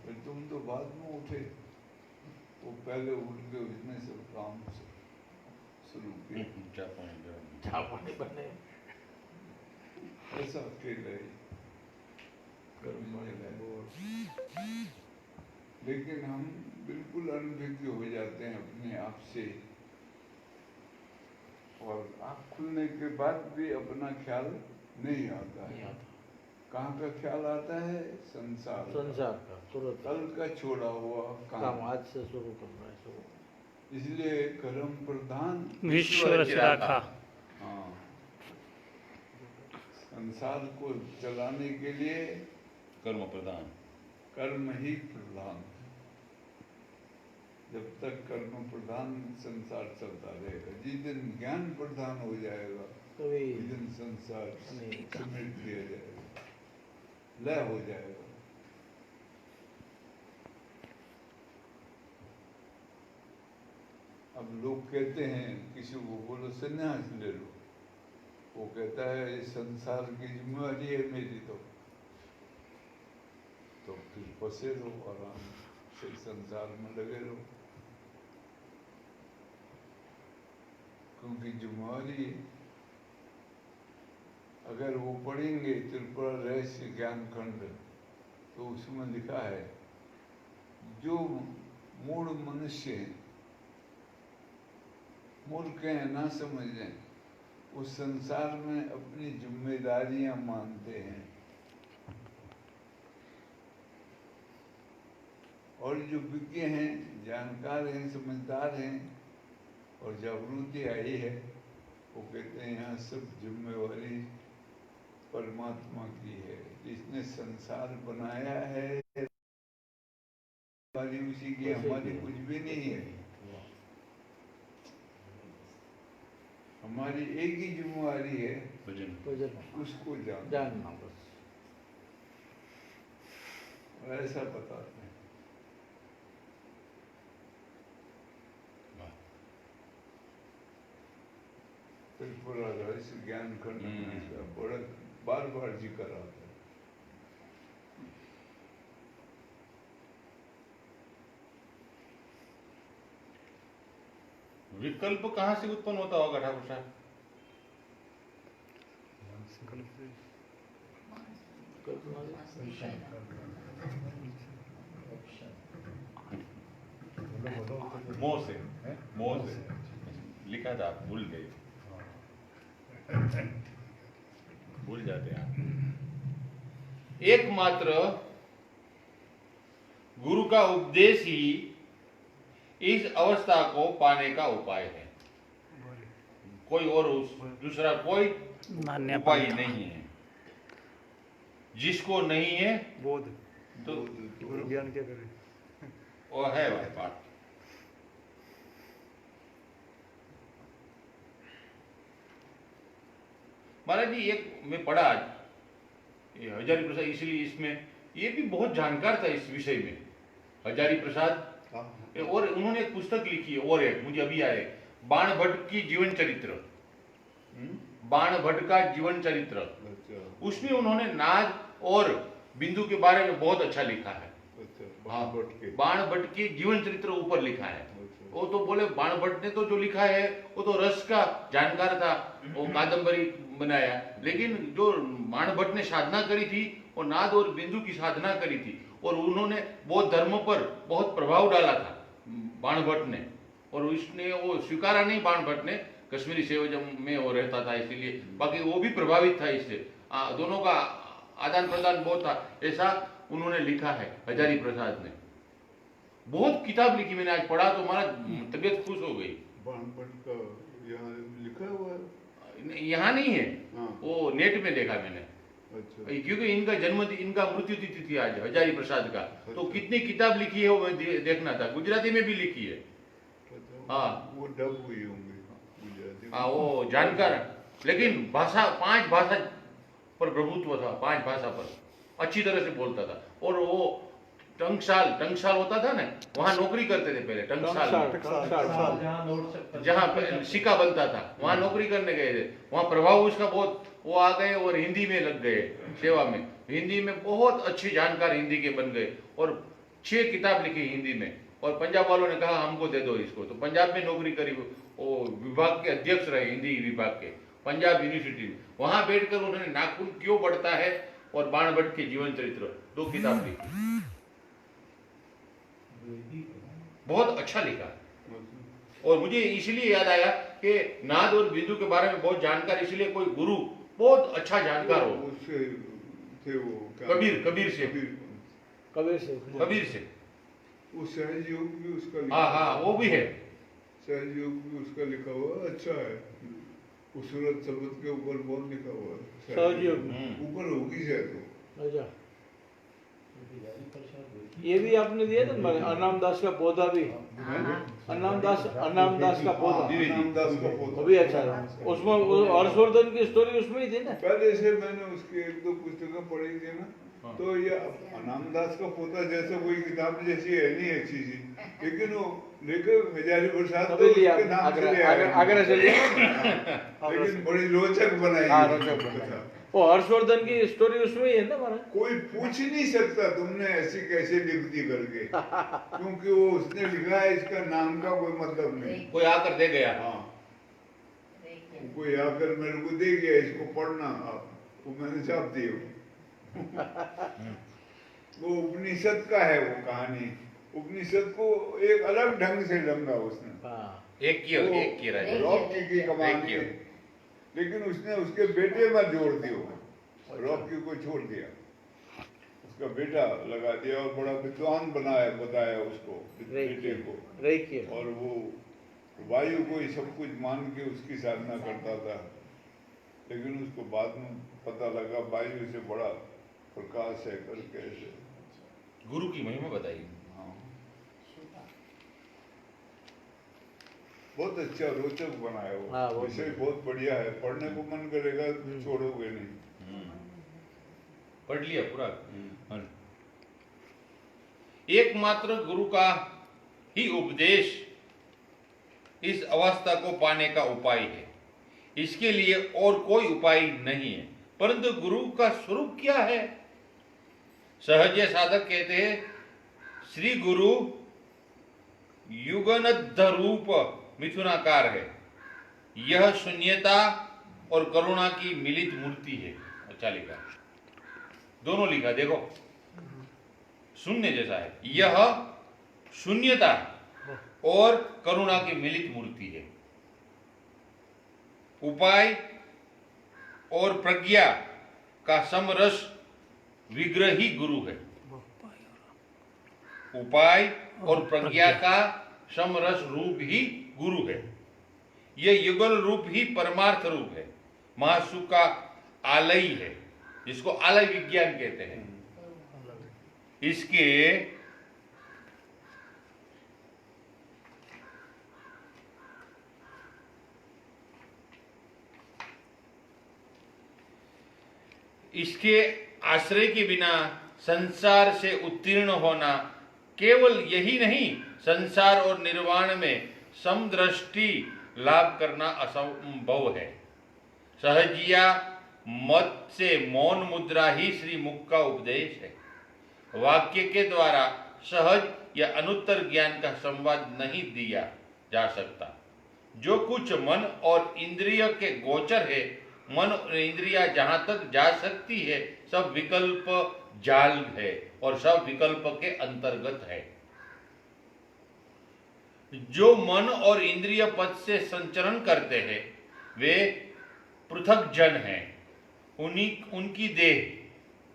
फिर तुम तो बाद में उठे, वो पहले उठ के उसने सब काम शुरू किया। चापानी बने। ऐसा अकेला ही लेकिन हम बिल्कुल अनभिज्ञ हो जाते हैं अपने आप से, और आँख खुलने के बाद भी अपना ख्याल नहीं आता है। कहाँ का ख्याल आता है? संसार का। संसार का तुरंत कल का छोड़ा हुआ काम आज से शुरू करना है शुरू। इसलिए कर्म प्रधान विश्व रचराखा। हाँ, संसार को चलाने के लिए कर्म प्रधान, कर्म ही प्रधान। जब तक कर्म प्रधान संसार चलता रहेगा, जिस दिन ज्ञान प्रधान हो जाएगा तभी उस दिन संसार समेट लिया जाएगा, लय हो जाएगा। अब लोग कहते हैं किसी को बोलो संन्यास ले लो, वो कहता है इस संसार की जिम्मेवारी है मेरी, तो फिर फंसे रहो, आराम से संसार में लगे रहो, क्योंकि जिम्मेवारी अगर वो पढ़ेंगे त्रिपुरा रहस्य ज्ञान खंड, तो उसमें लिखा है जो मूढ़ मनुष्य हैं, मूर्ख हैं, ना समझें, उस संसार में अपनी जिम्मेदारियां मानते हैं, और जो विज्ञ हैं, जानकार हैं, समझदार हैं और जागृति आई है, वो कहते हैं यहाँ सब जिम्मेवारी परमात्मा की है, जिसने संसार बनाया है, हमारी उसी की, हमारी कुछ भी नहीं है। हमारी एक ही जिम्मेवारी है, उसको जानना बस। ऐसा बताते हैं। त्रिपुरा रहस्य ज्ञान खंड में इसका बड़ा बार बार जिक्र आता है। विकल्प कहाँ से उत्पन्न होता होगा ठाकुर साहब? मोह से, मोह से लिखा था, आप भूल गए, भूल जाते हैं आप। एकमात्र गुरु का उपदेश ही इस अवस्था को पाने का उपाय है, कोई और दूसरा कोई उपाय नहीं है। जिसको नहीं है बोध, तो गुरु ज्ञान क्या करे, वो है भाई बात। महाराज जी, एक मैं पढ़ा आज, ये हजारी प्रसाद, इसलिए इसमें ये भी बहुत जानकार था इस विषय में, हजारी प्रसाद, और उन्होंने एक पुस्तक लिखी है, और एक मुझे अभी आए, बाण भट्ट की जीवन चरित्र, बाण भट्ट का जीवन चरित्र। उसमें उन्होंने नाद और बिंदु के बारे में बहुत अच्छा लिखा है। बाण भट्ट की जीवन चरित्र ऊपर लिखा है। वो तो बोले बाण भट्ट ने तो जो लिखा है वो तो रस का जानकार था, वो कादम्बरी बनाया, लेकिन जो बाण भट्ट ने साधना करी थी वो नाद और बिंदु की साधना करी थी, और उन्होंने बौद्ध धर्म पर बहुत प्रभाव डाला था बाण भट्ट ने, और उसने वो स्वीकारा नहीं बाण भट्ट ने, कश्मीरी सेवजम में वो रहता था इसीलिए, बाकी वो भी प्रभावित था इससे, दोनों का आदान प्रदान बहुत था, ऐसा उन्होंने लिखा है हजारी प्रसाद ने। बहुत किताब लिखी मैंने, आज पढ़ा तो हमारा तबीयत खुश हो गई। बाण भट्ट का यहाँ लिखा हुआ है? यहाँ नहीं है, हाँ। वो नेट में देखा मैंने। अच्छा। क्योंकि इनका जन्म, इनका मृत्यु तिथि थी आज हजारी प्रसाद का, तो कितनी किताब लिखी है वो देखना था, गुजराती में भी लिखी है। हाँ, वो डब हुई होंगी गुजराती। हाँ, वो जानकार, लेकिन भाषा, 5 भाषा पर प्रभुत्व था, 5 भाषा पर अच्छी तरह से बोलता था, और वो टंकसाल होता था ना, वहाँ नौकरी करते थे पहले, टंकसाल जहाँ सिक्का बनता था वहाँ नौकरी करने गए थे, वहाँ प्रभाव उसका बहुत, वो आ गए और हिंदी में लग गए सेवा में, हिंदी में बहुत अच्छे जानकार हिंदी के बन गए, और 6 किताब लिखी हिंदी में, और पंजाब वालों ने कहा हमको दे दो इसको, तो पंजाब में नौकरी करी, वो विभाग के अध्यक्ष रहे हिंदी विभाग के, पंजाब यूनिवर्सिटी में, वहां बैठकर उन्होंने नाखून क्यों बढ़ता है और बाण भट्ट के जीवन चरित्र 2 किताब लिखी, बहुत अच्छा लिखा। और मुझे इसलिए याद आया कि नाद और बिंदु के बारे में बहुत जानकार, इसलिए कोई गुरु बहुत अच्छा जानकार हो, उससे थे वो कबीर से वो सहज योग भी उसका लिखा। हाँ, वो भी है, सहज योग भी उसका लिखा हुआ अच्छा है, सूरत शब्द के ऊपर बहुत लिखा हुआ है, सहज योग ऊपर होगी शायद। अच्छा, ये भी आपने दिया था अनाम दास का पौधा भी, अनाम दास का पौधा, वो भी अच्छा था, उसमें हर्षवर्धन की स्टोरी उसमें ही थी ना। पहले से मैंने उसकी 1-2 पुस्तकें पढ़ी थी ना, तो ये अनामदास का पोता जैसा कोई किताब जैसी है नहीं अच्छी सी, लेकिन वो लेखक हजारी प्रसाद तो उसके नाम से लिया है, आगरा से लिया, लेकिन बड़ी रोचक बनाई है। वो हर्षवर्धन की स्टोरी उसमें ही है ना हमारा। कोई पूछ नहीं सकता तुमने ऐसी कैसे लिख दी करके, क्योंकि वो उसने लिखा है, इसका नाम का कोई मतलब नहीं, कोई आकर दे गया। हाँ, कोई आकर मेरे को दे गया, इसको पढ़ना आप, वो मैंने छाप दी वो उपनिषद का है वो कहानी। उपनिषद को एक अलग ढंग से ढंगा उसने। हाँ एक की राजा रॉकी की कहानी एक है, लेकिन उसने उसके बेटे में जोड़ दिया। रॉकी को छोड़ दिया, उसका बेटा लगा दिया और बड़ा विद्वान बनाया, बताया उसको बेटे को। रेखिए और वो वायु को ही सब कुछ मान के उसकी साधना करता था, लेकिन उसको बाद में पता लगा वायु से बड़ा प्रकाश है करके ऐसे। गुरु की महिमा बताई। हाँ, बहुत अच्छा रोचक बनाया वो। हाँ, बहुत विषय बहुत बढ़िया है, पढ़ने को मन करेगा, छोड़ोगे नहीं। पढ़ लिया पूरा। एकमात्र गुरु का ही उपदेश इस अवस्था को पाने का उपाय है। इसके लिए और कोई उपाय नहीं है। परंतु गुरु का स्वरूप क्या है? सहज साधक कहते हैं, श्री गुरु युगनद्ध रूप मिथुनाकार है। यह शून्यता और करुणा की मिलित मूर्ति है। अच्छा लिखा, दोनों लिखा, देखो शून्य जैसा है। यह शून्यता और करुणा की मिलित मूर्ति है। उपाय और प्रज्ञा का समरस विग्रह ही गुरु है। उपाय और प्रज्ञा का समरस रूप ही गुरु है। यह युगल रूप ही परमार्थ रूप है। महासुख का आलय है, जिसको आलय विज्ञान कहते हैं। इसके आश्रय के बिना संसार से उत्तीर्ण होना केवल यही नहीं, संसार और निर्वाण में समदृष्टि लाभ करना असंभव है। सहजिया मत से मौन मुद्रा ही श्री मुख का उपदेश है। वाक्य के द्वारा सहज या अनुत्तर ज्ञान का संवाद नहीं दिया जा सकता। जो कुछ मन और इंद्रिय के गोचर है, मन और इंद्रिया जहां तक जा सकती है, सब विकल्प जाल है और सब विकल्प के अंतर्गत है। जो मन और इंद्रिय पद से संचरण करते हैं, वे पृथक जन हैं। उनकी देह,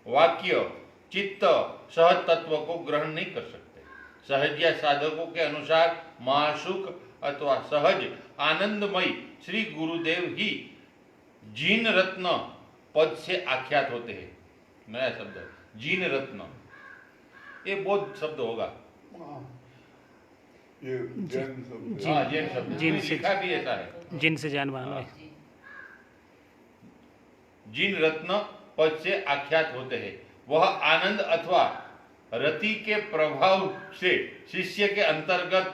वाक्य, चित्त सहज तत्व को ग्रहण नहीं कर सकते। सहजिया साधकों के अनुसार महासुख अथवा सहज आनंदमय श्री गुरुदेव ही जीन रत्न पद से आख्यात होते हैं। नया शब्द, जीन रत्न, ये बहुत शब्द होगा। ये जैन शब्द है। हाँ, जैन शब्द, जीन से- लिखा भी ऐसा है। जिनसे जानवान है। जिन रत्न पद से आख्यात होते हैं, वह आनंद अथवा रति के प्रभाव से शिष्य के अंतर्गत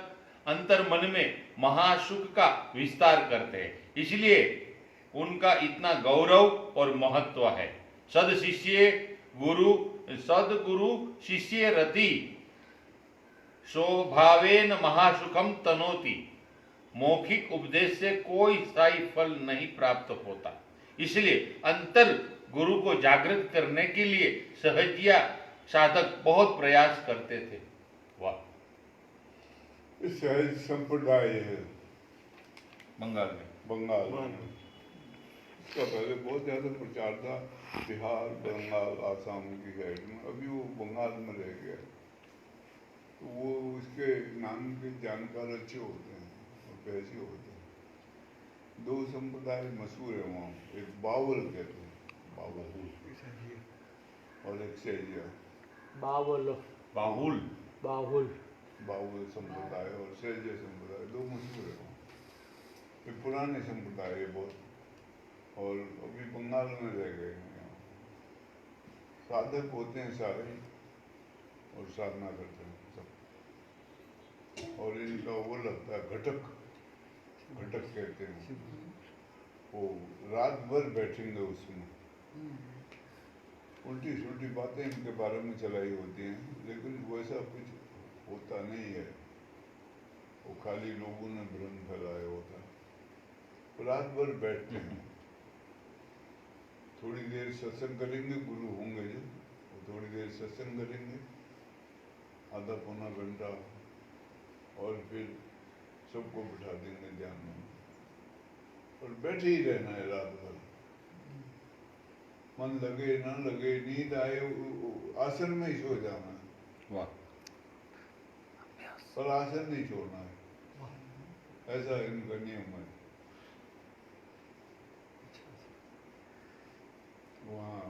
अंतर्मन में महासुख का विस्तार करते हैं। इसलिए उनका इतना गौरव और महत्व है। सदगुरु शिष्य रति स्वभावेन महासुखम तनोति। मौखिक उपदेश से कोई स्थायी फल नहीं प्राप्त होता। इसलिए अंतर गुरु को जागृत करने के लिए सहजिया साधक बहुत प्रयास करते थे। वाह, सहज संप्रदाय है बंगाल में। बंगाल में। इसका पहले बहुत ज़्यादा प्रचार था बिहार, बंगाल, आसाम की साइड में। अभी वो बंगाल में रह गया। तो वो उसके नाम के जानकार अच्छे होते हैं और पैसे होते हैं। दो संप्रदाय मशहूर है वहाँ। एक बावल कहते हैं, बावल, और एक सहजिया। बावल बाहुल, बाहुल बावल संप्रदाय और सहजिया संप्रदाय दो मशहूर है वहाँ। ये पुराने संप्रदाय है बहुत, और अभी बंगाल में रह गए हैं यहाँ। साधक होते हैं सारे और साधना करते हैं सब। और इनका वो लगता है घटक, घटक कहते हैं। वो रात भर बैठेंगे उसमें, उल्टी सुल्टी बातें इनके बारे में चलाई होती हैं, लेकिन वैसा कुछ होता नहीं है। वो खाली लोगों ने भ्रम फैलाया होता है। रात भर बैठते हैं। थोड़ी देर सत्संग करेंगे, गुरु होंगे जो वो थोड़ी देर सत्संग करेंगे, आधा पौना घंटा, और फिर सबको बिठा देंगे ध्यान में और बैठे ही रहना है रात भर। मन लगे ना लगे, नींद आए, आसन में ही सो जाना है, वाह, पर आसन नहीं छोड़ना है, ऐसा इनका नियम है। वहाँ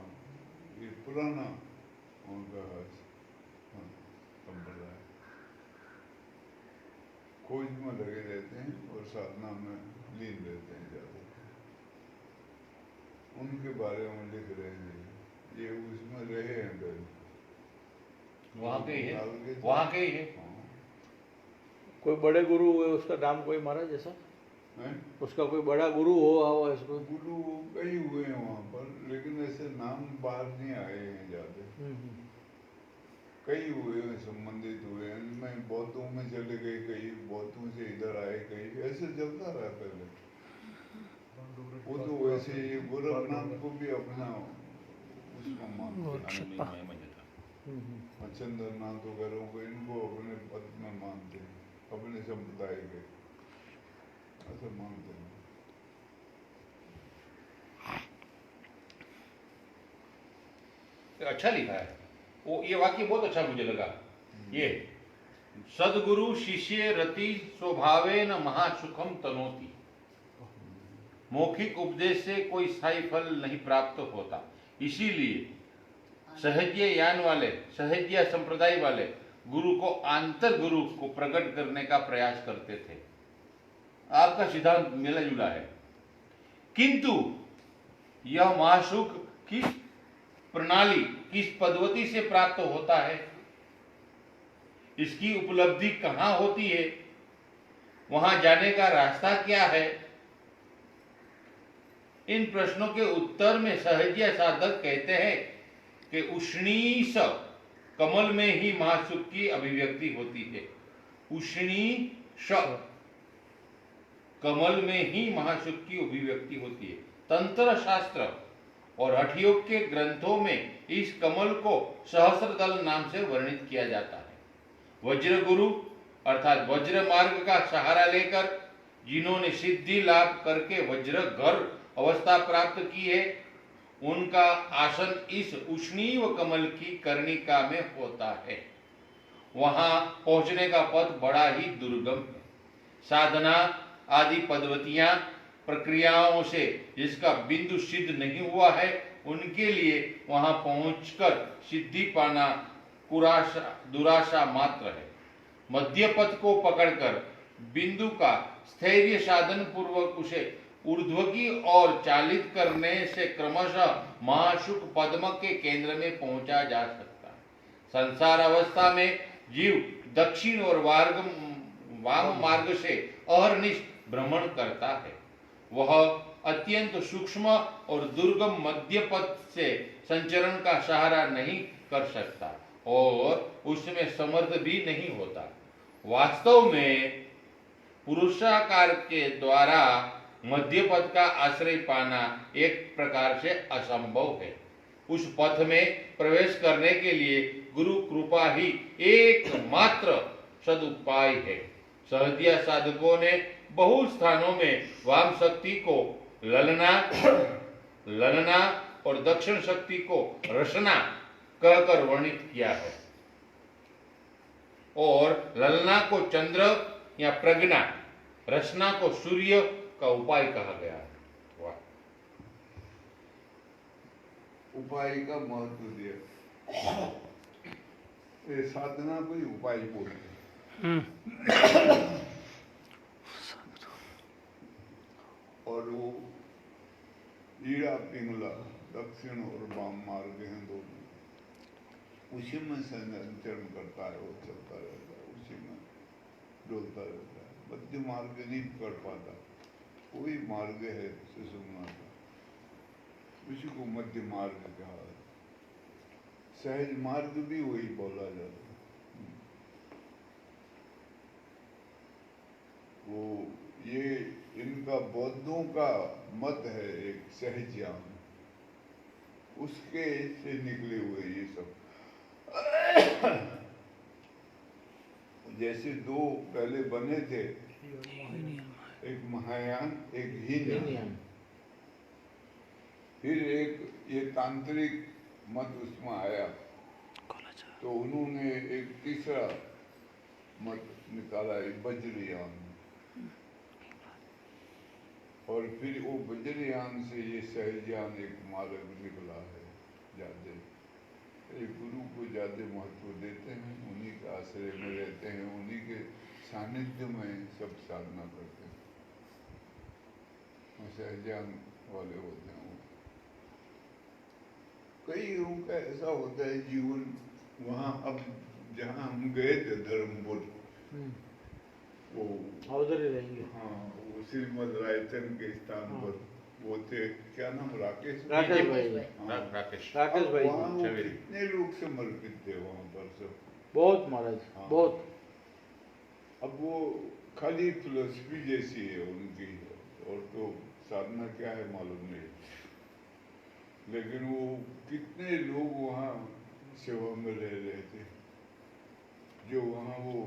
ये पुराना उनका संप्रदाय, खोज में लगे रहते हैं और साधना में लीन रहते हैं ज़्यादा। उनके बारे में लिख रहे हैं, ये उसमें रहे हैं पहले, वहाँ के ही है, आगे वहाँ के ही है। हाँ। कोई बड़े गुरु हुए, उसका नाम कोई महाराज ऐसा, हैं? उसका कोई बड़ा गुरु हो इसको? गुरु कई हुए हैं वहाँ पर, लेकिन ऐसे नाम बाहर नहीं आए हैं ज़्यादा। कई हुए हैं, संबंधित हुए हैं, इनमें बौद्धों में चले गए, कई बौद्धों से इधर आए, कई ऐसे चलता रहा पहले। वो तो वैसे ही गोरखनाथ को भी अपना उसको मानते हैं, चंद्रनाथ वगैरह को, इनको अपने पद में मानते हैं, अपने संप्रदाय के ऐसा मानते हैं। अच्छा लिखा है वो, ये वाक्य बहुत अच्छा मुझे लगा। ये सदगुरु शिष्य रति स्वभावेन महासुखम तनोति, मौखिक उपदेश से कोई स्थायी फल नहीं प्राप्त होता, इसीलिए सहज्य यान वाले, सहज्य संप्रदाय वाले गुरु को आंतर गुरु को प्रकट करने का प्रयास करते थे। आपका सिद्धांत मिला जुला है, किंतु यह महासुख किस प्रणाली, किस पद्धति से प्राप्त होता है, इसकी उपलब्धि कहां होती है, वहां जाने का रास्ता क्या है, इन प्रश्नों के उत्तर में सहज्य साधक कहते हैं कि उष्णीश कमल में ही महासुख की अभिव्यक्ति होती है। उष्णीश कमल में ही महासुख की अभिव्यक्ति होती है। तंत्र शास्त्र और हठयोग के ग्रंथों में इस कमल को सहस्रदल नाम से वर्णित किया जाता है। वज्र गुरु अर्थात वज्र मार्ग का सहारा लेकर जिन्होंने सिद्धि लाभ करके वज्र घर अवस्था प्राप्त की है, उनका आसन इस उष्णीव कमल की कर्णिका में होता है। वहां पहुंचने का पथ बड़ा ही दुर्गम है। साधना आदि पद्धतियां प्रक्रियाओं से जिसका बिंदु सिद्ध नहीं हुआ है, उनके लिए वहां पहुंचकर सिद्धि पाना दुराशा मात्र है। मध्य पथ को पकड़कर बिंदु का स्थैर्य साधन पूर्वक उसे ऊर्ध्वगी और चालित करने से क्रमशः महासुख पद्म के केंद्र में पहुंचा जा सकता है। संसार अवस्था में जीव दक्षिण और वाम मार्ग से अहर्निश भ्रमण करता है। वह अत्यंत सूक्ष्म और दुर्गम मध्य पथ से संचरण का सहारा नहीं कर सकता और उसमें समर्थ भी नहीं होता। वास्तव में पुरुषाकार के द्वारा मध्य पथ का आश्रय पाना एक प्रकार से असंभव है। उस पथ में प्रवेश करने के लिए गुरु कृपा ही एकमात्र सदुपाय है। सहजिया साधकों ने बहु स्थानों में वाम शक्ति को ललना और दक्षिण शक्ति को रसना कहकर वर्णित किया है, और ललना को चंद्र या प्रज्ञा, रसना को सूर्य का उपाय कहा गया है। वाह, उपाय का महत्व दिया, ये साधना को ही उपाय बोलते हैं। और वो ईड़ा पिंगला दक्षिण और वाम मार्ग हैं दोनों, उसी में संचरण करता है, वो चलता रहता है, उसी में डोलता रहता है। मध्य मार्ग नहीं पकड़ पाता, वही मार्ग है सुषुम्ना का, उसी को मध्य मार्ग कहा है। सहज मार्ग भी वही बोला जाता है। वो ये इनका बौद्धों का मत है, एक सहज ज्ञान, उसके से निकले हुए ये सब। जैसे दो पहले बने थे, एक महायान एक हीनयान, फिर एक ये तांत्रिक मत उसमें आया, तो उन्होंने एक तीसरा मत निकाला, एक वज्रयान, और फिर वो वज्रयान से ये सहजयान एक मार्ग निकला है। ज्यादा एक गुरु को ज्यादा महत्व देते हैं, उन्हीं के आश्रय में रहते हैं, उन्हीं के सानिध्य में सब साधना करते हैं, सहजयान वाले होते हैं। कई उनका ऐसा होता है जीवन वहाँ। अब जहाँ हम गए थे धर्मपुर, वो उधर ही रहेंगे। हाँ, वो श्रीमद रायचन के स्थान पर वो थे, क्या नाम, राकेश राकेश भाई। हाँ, राकेश भाई वहाँ वो कितने लोग समर्पित थे वहाँ पर सब, बहुत महाराज, हाँ। बहुत। अब वो खाली फिलोसफी जैसी है उनकी, और तो साधना क्या है मालूम नहीं, लेकिन वो कितने लोग वहाँ सेवा में रह रहे थे। जो वहाँ वो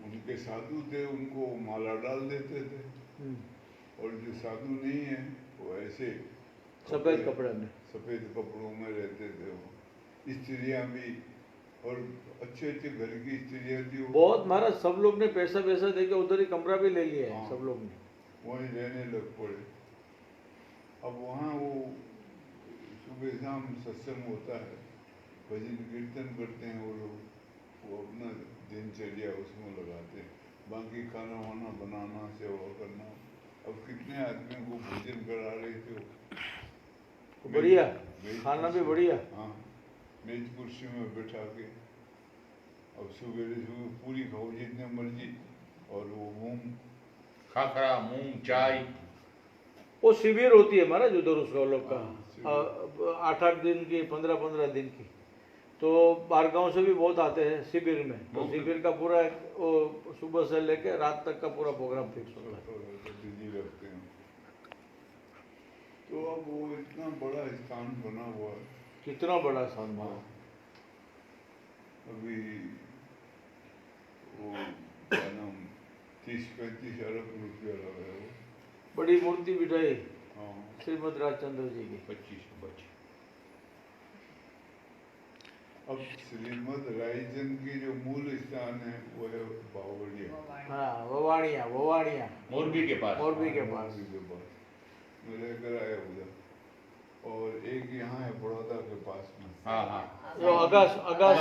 उनके साधु थे उनको माला डाल देते थे, और जो साधु नहीं है वो ऐसे सफेद कपड़े में, सफेद कपड़ों में रहते थे। वो स्त्रियाँ भी, और अच्छे अच्छे घर की स्त्रियाँ थी वो, बहुत महाराज। सब लोग ने पैसा देके उधर ही कमरा भी ले लिया है। हाँ। सब लोग ने वहीं रहने लग पड़े। अब वहाँ वो सुबह शाम सत्संग होता है, भजन कीर्तन करते हैं वो लोग, वो अपना दिनचर्या उसमें लगाते हैं, बाकी खाना वाना बनाना, सेवा करना। अब कितने आदमियों को भोजन करा रहे थे वो, बढ़िया, मेज खाना भी कुर्सी- बढ़िया। हाँ, मेज कुर्सी में बैठा के, अब सुबह पूरी खाओ जितने मर्जी, और वो मूंग खाखरा, मूंग, चाय। वो शिविर होती है महाराज उधर उसका लोग का, हाँ, 8-8 दिन की, 15-15 दिन की। तो बाहर गांव से भी बहुत आते हैं शिविर में। तो शिविर का पूरा वो सुबह से लेके रात तक का पूरा प्रोग्राम फिक्स होता है। बिजी रखते हैं। तो अब वो इतना बड़ा स्थान बना हुआ है। कितना बड़ा स्थान हाँ, महाराज। अभी वो क्या नाम, 30-35 अरब रुपया लगा है वो। बड़ी मूर्ति बिठाई हाँ, श्रीमद राजचंद्र जी की। 25 अब श्रीमद रायचंद की जो मूल स्थान है वो है बावड़िया, हाँ, ववाणिया मोरबी के पास। मोरबी के पास। मोरबी के पास मैं रहकर आया उधर, और एक यहाँ है बड़ौदा के पास में। हाँ हाँ, जो आकाश आकाश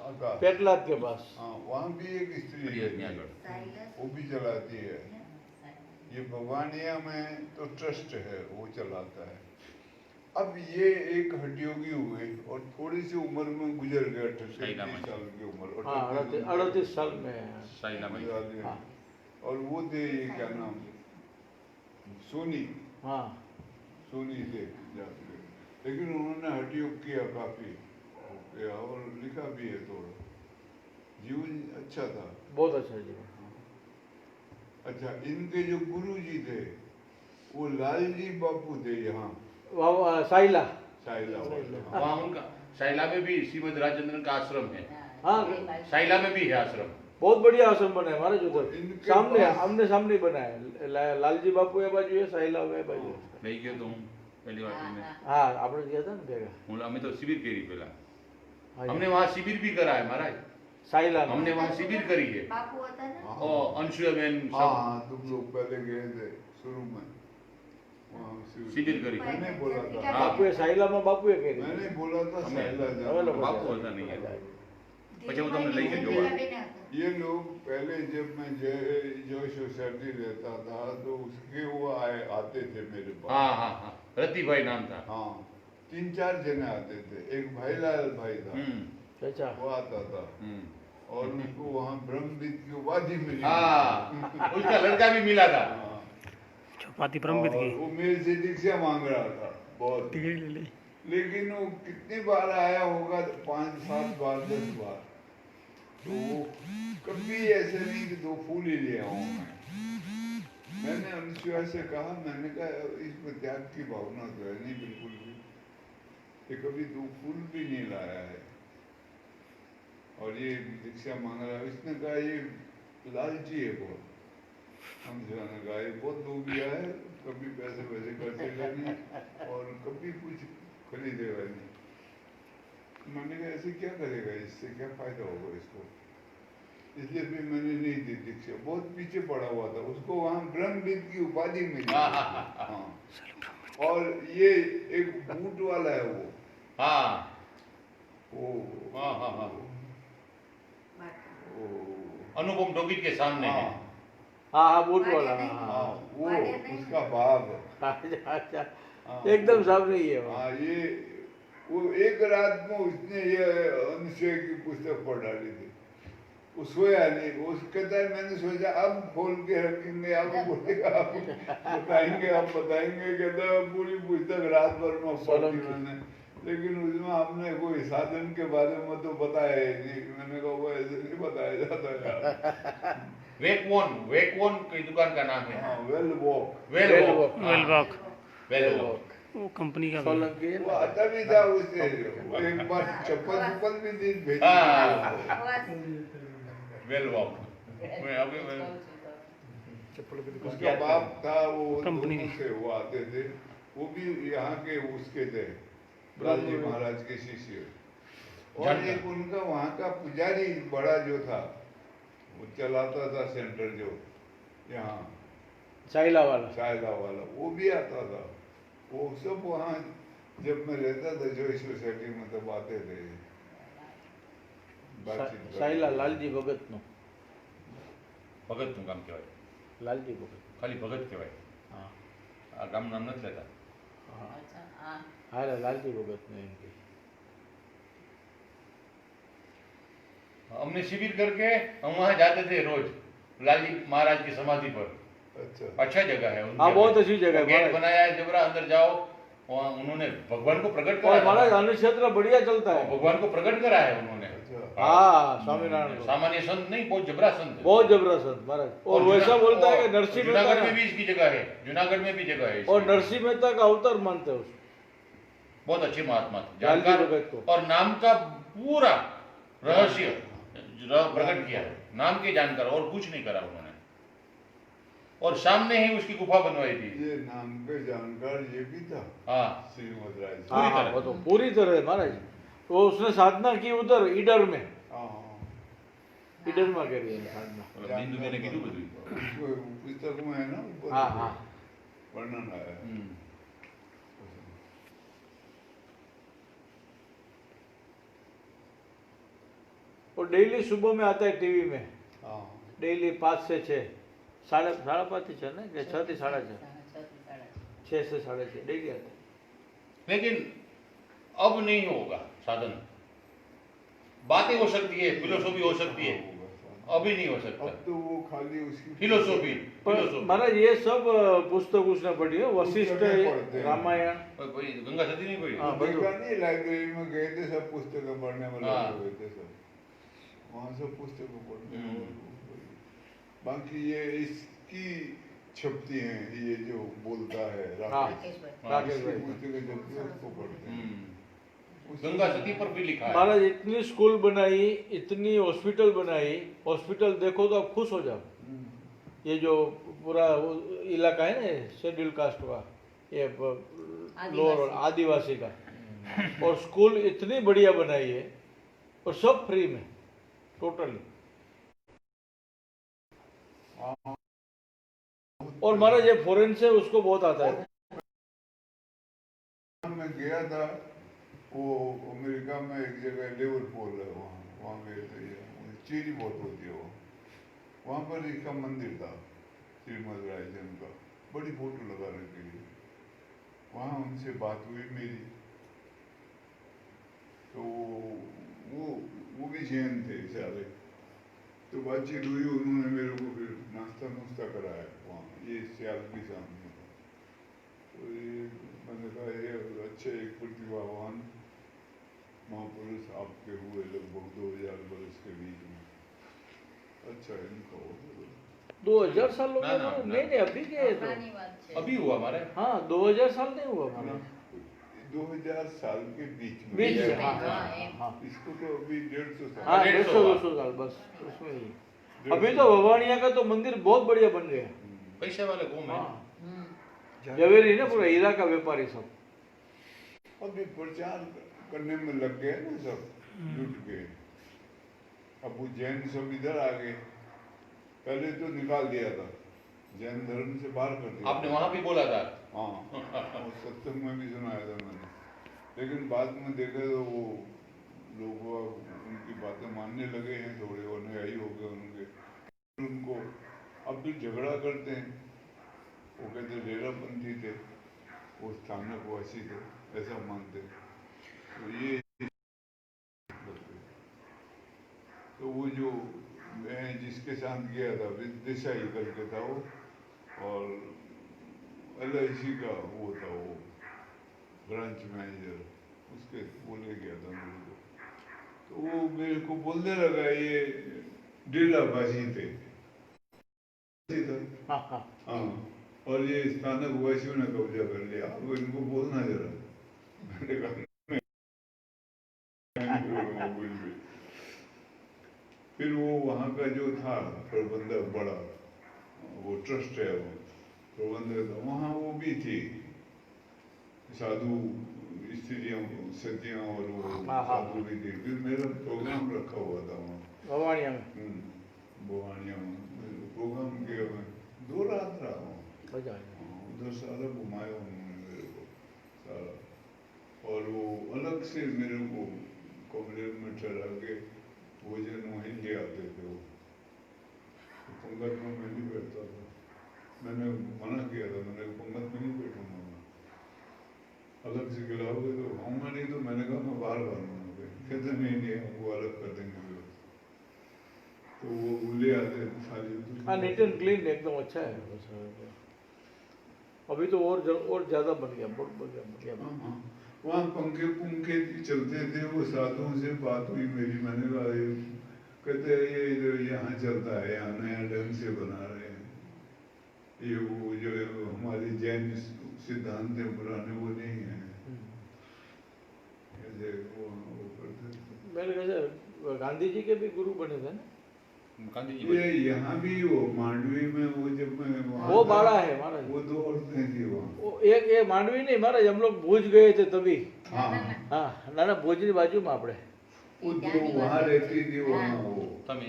आकाश, पेटलाद के पास। हाँ, वहाँ भी एक स्त्री बढ़िया, रहती यहाँ है, पर। वो भी चलाती है। ये भवानिया में तो ट्रस्ट है, वो चलाता है। अब ये एक हठयोगी हुए और थोड़ी सी उम्र में गुजर गया, 38 साल की उम्र, हाँ, 38 साल में। साइना में। हाँ। और वो थे, ये क्या नाम, सोनी, हाँ, सोनी थे जाते, लेकिन उन्होंने हठयोग किया काफी, और लिखा भी है थोड़ा, जीवन अच्छा था, बहुत अच्छा जीवन। अच्छा। इनके जो गुरु जी थे वो लालजी बापू थे, यहाँ वहाँ साइला। साइला वाले। हाँ। वहाँ उनका साइला में भी श्रीमद राजेंद्र का आश्रम है। हाँ, साइला में भी है आश्रम। बहुत बढ़िया आश्रम बना है महाराज उधर, इनके सामने पास- आमने सामने बना है। लालजी बापू ये बाजू है, साइला ये बाजू है। नहीं गयो तो હું पहली बार में। हाँ, આપણે ગયા હતા ને ભેગા। हमें तो शिविर करी पहला। हाँ, हमने वहाँ शिविर भी करा है महाराज। साइला में। हमने वहाँ शिविर करी है। बापू होता ना, और अंशुया बहन हाँ सब हाँ, तुम लोग पहले गए थे शुरू में, वहाँ शिविर करी। मैंने बोला था, बापू है साइला में, बापू है कह रही। मैंने बोला था हमें- साइला હવે जाना। લોકો बापू જાય। होता नहीं है। જાય। પછી હું તમને લઈ જજો આ। ये लोग पहले जब मैं जो सोसाइटी रहता था तो उसके वो आते थे मेरे पास। हाँ हाँ हाँ, रति भाई नाम था। हाँ, 3-4 जने आते थे। एक भाईलाल भाई था, अच्छा। वो आता था, हम्म। और उनको वहाँ ब्रह्मदीप की उपाधि मिली। हाँ, उसका लड़का भी मिला था। हाँ, चौपाती परमपित और की वो मेरे से दीक्षा मांग रहा था बहुत, डिग्री ले ली। लेकिन वो कितनी बार आया होगा, 5-7 बार 10 बार, तो वो कभी ऐसे नहीं कि 2 फूल ही ले आऊं मैं। मैंने अनुसुया से कहा, मैंने कहा इसमें त्याग की भावना तो है नहीं बिल्कुल भी, कि कभी तू फूल भी नहीं लाया है और ये दीक्षा मांग रहा है। इसने कहा ये लालची है बहुत। हमसे कहा ये बहुत लोभिया है, कभी पैसे वैसे खर्चेगा नहीं और कभी कुछ खरीदेगा नहीं। मैंने कहा ऐसे क्या करेगा, इससे क्या फायदा होगा इसको, इसलिए भी मैंने नहीं दी दीक्षा। बहुत पीछे पड़ा हुआ था, उसको वहाँ ब्रह्मविद की उपाधि मिली। हाँ, और ये एक बूट वाला है वो। हाँ ओ हाँ हाँ हाँ, ओ अनुपम डोगिर के सामने है। हाँ हाँ, बूट वाला, हाँ हाँ, हाँ वो उसका बाप। अच्छा अच्छा, हाँ, एकदम सामने ही है वो। हाँ, ये वो एक रात में उसने ये अनुच्छेद की पुस्तक पढ़ डाली थी। वो सोया नहीं, वो कहता है मैंने सोचा अब खोल के रखेंगे, अब बोलेगा अब बताएंगे, अब बताएंगे। कहता है पूरी पुस्तक रात भर में पढ़ी मैंने, लेकिन उसमें आपने कोई साधन के बारे में तो बताया ही नहीं। मैंने कहा वो ऐसे नहीं बताया जाता यार। वेकवॉन की दुकान का नाम है। हाँ, well walk. Well walk. Wellwalk, well walk. वो कंपनी का भी है। सोलंकी है वो ना। आता भी था उसे, वो एक बार चप्पल भी दी भेजी। हाँ, वेल वॉक। मैं अभी उसका बाप था, वो कंपनी दोनों से वो आते थे। वो भी यहाँ के उसके थे, लालजी महाराज के शिष्य। और एक उनका वहाँ का पुजारी बड़ा जो था, वो चलाता था सेंटर जो यहाँ साइला वाला। चायला वाला, वो भी आता था। वो सब वहाँ जब मैं रहता था जो सोसाइटी में तब आते थे बातचीत करते। साइला लालजी भगत नो। ભગત નું ગામ કહેવાય, લાલજી ભગત, ખાલી ભગત કહેવાય, હા આ ગામ નામ નથી લેતા. હા હા, લાલજી ભગત નો એમ કે। हमने शिविर करके हम वहाँ जाते थे रोज, लालजी महाराज की समाधि पर। अच्छा, अच्छा जगह है उनकी। हाँ, बहुत अच्छी जगह है गेट महाराज। बनाया है जबरा, अंदर जाओ, वहाँ उन्होंने भगवान को प्रकट करा और है। महाराज अन्न क्षेत्र बढ़िया चलता है। भगवान को प्रकट करा है उन्होंने। अच्छा। हाँ, स्वामीनारायण को सामान्य संत नहीं, बहुत जबरा संत है। बहुत जबरदस्त महाराज। और वैसा बोलता है कि नरसिंह जूनागढ़ में मेहता भी इसकी जगह है, जूनागढ़ में भी जगह है इसकी। और नरसिंह मेहता का अवतार मानते हैं उसको। बहुत अच्छे महात्मा थे, लालजी जानकार, भगत को। और नाम का पूरा रहस्य प्रकट किया है, नाम के जानकार, और कुछ नहीं करा उन्होंने। और सामने ही उसकी गुफा बनवाई थी। ये नाम के जानकार ये भी था हाँ श्रीमद राय जी। पूरी हाँ, तरह। वो तो पूरी तरह है महाराज। वो उसने साधना की उधर ईडर में, हाँ, ईडर में करी है साधना। मतलब बिंदु मैंने कीधું બધું। उसको पुस्तक में है ना ऊपर हाँ हाँ, वर्णन आया है। हम्म। वो डेली सुबह में आता है टीवी में, हाँ, डेली 5 से 6, साढ़े 5 થી 6 ना, कि 6 થી 6:30, 6 से 6:30 डेली आता है। लेकिन अब नहीं होगा साधन, बातें हो सकती है, फिलोसॉफी हो सकती है, अभी नहीं हो सकता। अब तो वो खाली उसकी फिलोसॉफी पर महाराज ये सब पुस्तक उसने पढ़ी है, वशिष्ठ, पुस्तकें पढ़ते हैं। रामायण। कोई गंगा सती नहीं कोई। हाँ, देखा नहीं, लाइब्रेरी में गए थे, सब पुस्तकें पढ़ने में हाँ। लगे हुए थे सब, वहाँ सब पुस्तकें पढ़ते हैं। और बाकी ये इसकी छपती हैं, ये जो बोलता है हाँ, राकेश, राकेश इसकी भाई। पुस्तकें चलती है, उसको पढ़ते हैं। हम्म। गंगा सती पर भी लिखा है। महाराज इतनी स्कूल बनाई, इतनी हॉस्पिटल बनाई, हॉस्पिटल देखो तो आप खुश हो जाओ। ये जो पूरा वो इलाका है ना शेड्यूल कास्ट का, ये लोअर आदिवासी का, और स्कूल इतनी बढ़िया बनाई है, और सब फ्री में टोटली। और महाराज ये फॉरेन से उसको बहुत आता है। मैं गया था, वो अमेरिका में एक जगह लिवरपूल है, वहाँ गए थे। चीनी बहुत होती है वहाँ पर इसका मंदिर था श्रीमद राय जी का, बड़ी फोटो लगा रखी है। वहाँ उनसे बात हुई मेरी, तो वो भी जैन थे सारे, तो बातचीत हुई। उन्होंने मेरे को फिर नाश्ता नुश्ता कराया वहाँ, ये सियालपी सामने था। तो ये मैंने कहा ये अच्छे एक प्रतिभावान महापुरुष आपके हुए लगभग 2000 वर्ष के बीच में, अच्छा इनका हो 2000 साल हो ना, गए ना, महाराज? ना। नहीं नहीं, अभी के तो, अभी हुआ हमारे। हाँ 2000 साल नहीं हुआ महाराज। 2000 साल के बीच में बीच है। में, हाँ। इसको तो अभी 150 साल। हाँ 150 150-200 साल बस उसमें ही। अभी तो भवानिया का तो मंदिर बहुत बढ़िया बन गया। पैसे वाले घूम है। हाँ जवेरी ना पूरा हीरा का व्यापारी सब। अभी प्रचार करने में लग गए ना सब, जुट गए। अब वो जैन सब इधर आ गए, पहले तो निकाल दिया था, जैन धर्म से बाहर कर दिया। आपने वहां भी बोला था। हाँ, वो सत्संग में भी सुनाया था मैंने, लेकिन बाद में देखे तो वो लोग उनकी बातें मानने लगे हैं, थोड़े अनुयायी हो गए उनके, उनको अब भी झगड़ा करते हैं। वो कहते डेरापंथी थे, वो स्थानक वासी थे, ऐसा मानते। तो ये तो वो जो मैं जिसके साथ गया था देसाई करके था वो, और LIC का वो था, वो ब्रांच मैनेजर, उसके बोले गया था मेरे को। तो वो मेरे को बोलने लगा ये डेराबाजी थे। हाँ हाँ, और ये स्थानक वासियों ने कब्जा कर लिया, अब इनको बोलना जरा। मैंने कहा फिर वो वहाँ का जो था प्रबंधक, बड़ा वो ट्रस्ट है, वो प्रबंधक था वहाँ, वो भी थी साधु स्त्रियाँ सतियाँ, और वो साधु भी थी। फिर मेरा प्रोग्राम रखा हुआ था वहाँ भवानिया में, भवानिया में प्रोग्राम किया, मैं 2 रात रहा हूँ उधर, सारा घुमाया उन्होंने मेरे को सारा। और वो अलग से मेरे को कमरे में ठहरा के भोजन वहीं ले आते थे। वो पंगत में मैं नहीं बैठता था, मैंने मना किया था, मैंने पंगत में नहीं बैठूंगा, अलग से खिलाओगे तो खाऊंगा, नहीं तो मैंने कहा मैं बाहर खाऊंगा। कहते नहीं हमको अलग कर देंगे। तो वो ले आते थाली। हाँ नीट एंड क्लीन एकदम अच्छा है। अभी तो और ज्यादा बन गया, बहुत बन गया। वहाँ पंखे पुंखे चलते थे, वो साधुओं से बात हुई मेरी, मैंने कहा ये कहते ये इधर यहाँ चलता है, यहाँ नया ढंग से बना रहे हैं, ये वो जो हमारे जैन सिद्धांत है पुराने वो नहीं है, ऐसे वो करते थे। मेरे ख्याल गांधी जी के भी गुरु बने थे ना गांधी जी ये यहाँ भी वो मांडवी में वो जब मैं वहाँ वो था, बाड़ा है महाराज, वो 2 औरतें थी वहाँ। वो एक मांडवी नहीं महाराज, हम लोग भूज गए थे तभी। हाँ ना भुजनी बाजू में આપણે वो 2 वहाँ रहती थी वहाँ, वो તમે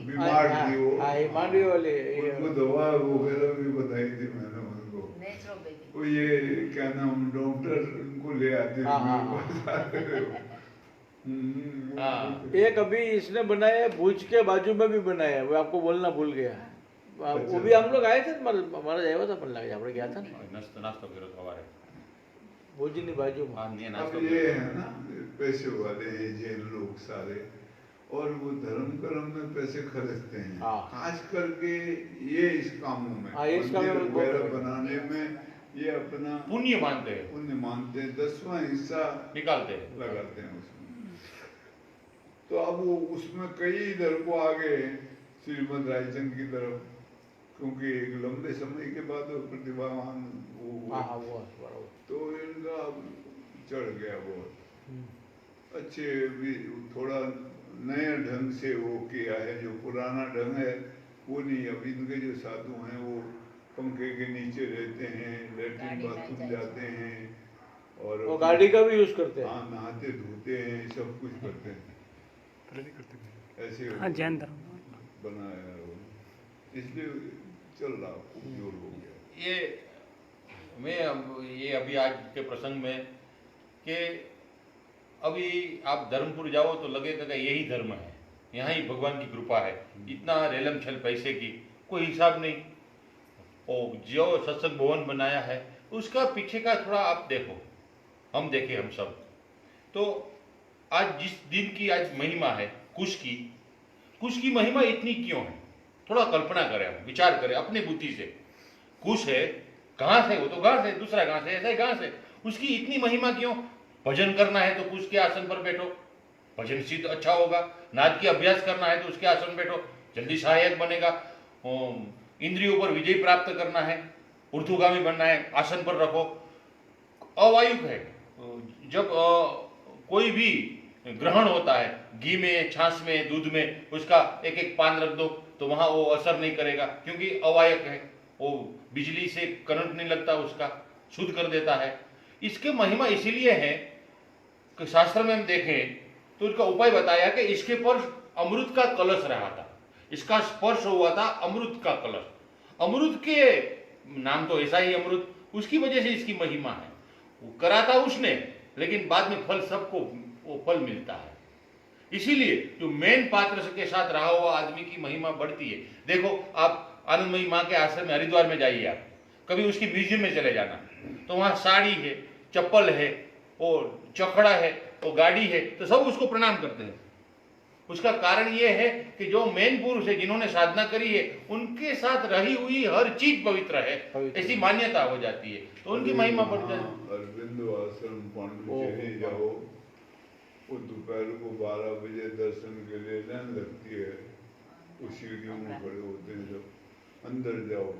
बीमार थी वो। हाँ ये मांडवी वाले उनको दवा वगैरह भी बताई थी मैंने उनको। वो ये क्या नाम डॉक्टर उनको ले आते थे। एक अभी इसने बनाया है, भुज के बाजू में भी बनाया है, वो आपको बोलना भूल गया। वो भी हम लोग आए थे, महाराज आया था, अपन लगे આપણે ગયા था ना નાસ્તો કર્યો સવારે। ભુજની બાજુમાં। हाँ ये अब नाश्तो ये है ना पैसे वाले हैं जैन लोग सारे, और वो धर्म कर्म में पैसे खर्चते हैं, हाँ। खास करके ये इस कामों में, हाँ, इस काम में मंदिर बहुत वगैरह है। बनाने में ये अपना पुण्य मानते हैं, पुण्य मानते हैं, 10वां हिस्सा निकालते हैं। लगाते हैं उसमें। तो अब वो उसमें कई इधर को आ गए श्रीमद रायचंद की तरफ, क्योंकि एक लंबे समय के बाद वो प्रतिभावान वो हाँ हाँ वो बराबर। तो इनका चढ़ गया बहुत अच्छे भी, थोड़ा नए ढंग से वो किया है, जो पुराना ढंग है वो नहीं। अब इनके जो साधु हैं वो पंखे के नीचे रहते हैं, लेटरिन बाथरूम जाते हैं, और वो गाड़ी का भी यूज करते हैं। हाँ नहाते धोते हैं, सब कुछ करते हैं, ऐसे हाँ जैन धर्म बनाया है वो। इसलिए चल रहा, उपयोग हो गया। ये अभी आज के प्रसंग में कि अभी आप धर्मपुर जाओ तो लगेगा कि यही धर्म है, यहाँ ही भगवान की कृपा है, इतना रेलम छल पैसे की कोई हिसाब नहीं। और जो सत्संग भवन बनाया है उसका पीछे का थोड़ा आप देखो, हम देखे हम सब, तो आज जिस दिन की आज महिमा है कुश की महिमा इतनी क्यों है? थोड़ा कल्पना करें, हम विचार करें अपनी बुद्धि से। कुश है कहाँ से, वो तो गांव से, दूसरा गांव से, ऐसा ही गांव से, उसकी इतनी महिमा क्यों? भजन करना है तो कुश के आसन पर बैठो, भजन सिद्ध अच्छा होगा। नाद की अभ्यास करना है तो उसके आसन बैठो, जल्दी सहायक बनेगा। इंद्रियों पर विजय प्राप्त करना है, ऊर्ध्वगामी बनना है, आसन पर रखो। अवायुक है। जब कोई भी ग्रहण होता है, घी में, छाछ में, दूध में, उसका एक एक पान रख दो तो वहां वो असर नहीं करेगा, क्योंकि अवायक है, वो बिजली से करंट नहीं लगता, उसका शुद्ध कर देता है। इसके महिमा इसीलिए है कि शास्त्र में हम देखें तो इसका उपाय बताया कि इसके पर अमृत का कलश रहा था, इसका स्पर्श हुआ था अमृत का कलश। अमृत के नाम तो ऐसा ही अमृत, उसकी वजह से इसकी महिमा है। वो करा था उसने, लेकिन बाद में फल सबको वो फल मिलता है। इसीलिए जो मेन पात्र के साथ रहा हुआ आदमी की महिमा बढ़ती है। देखो आप आनंदमयी माँ के आश्रम में हरिद्वार में जाइए, आप कभी उसकी म्यूजियम में चले जाना, तो वहां साड़ी है, चप्पल है, और चखड़ा है, और गाड़ी है, तो सब उसको प्रणाम करते हैं। उसका कारण यह है कि जो मेन पुरुष है, जिन्होंने साधना करी है, उनके साथ रही हुई हर चीज पवित्र है, ऐसी मान्यता हो जाती है, तो उनकी महिमा बढ़ जाती है। अरविंद आश्रम पांडिचेरी जाओ, वो दोपहर को 12 बजे दर्शन के लिए लाइन लगती है, वो सीढ़ियों में खड़े होते हैं, जब अंदर जाओ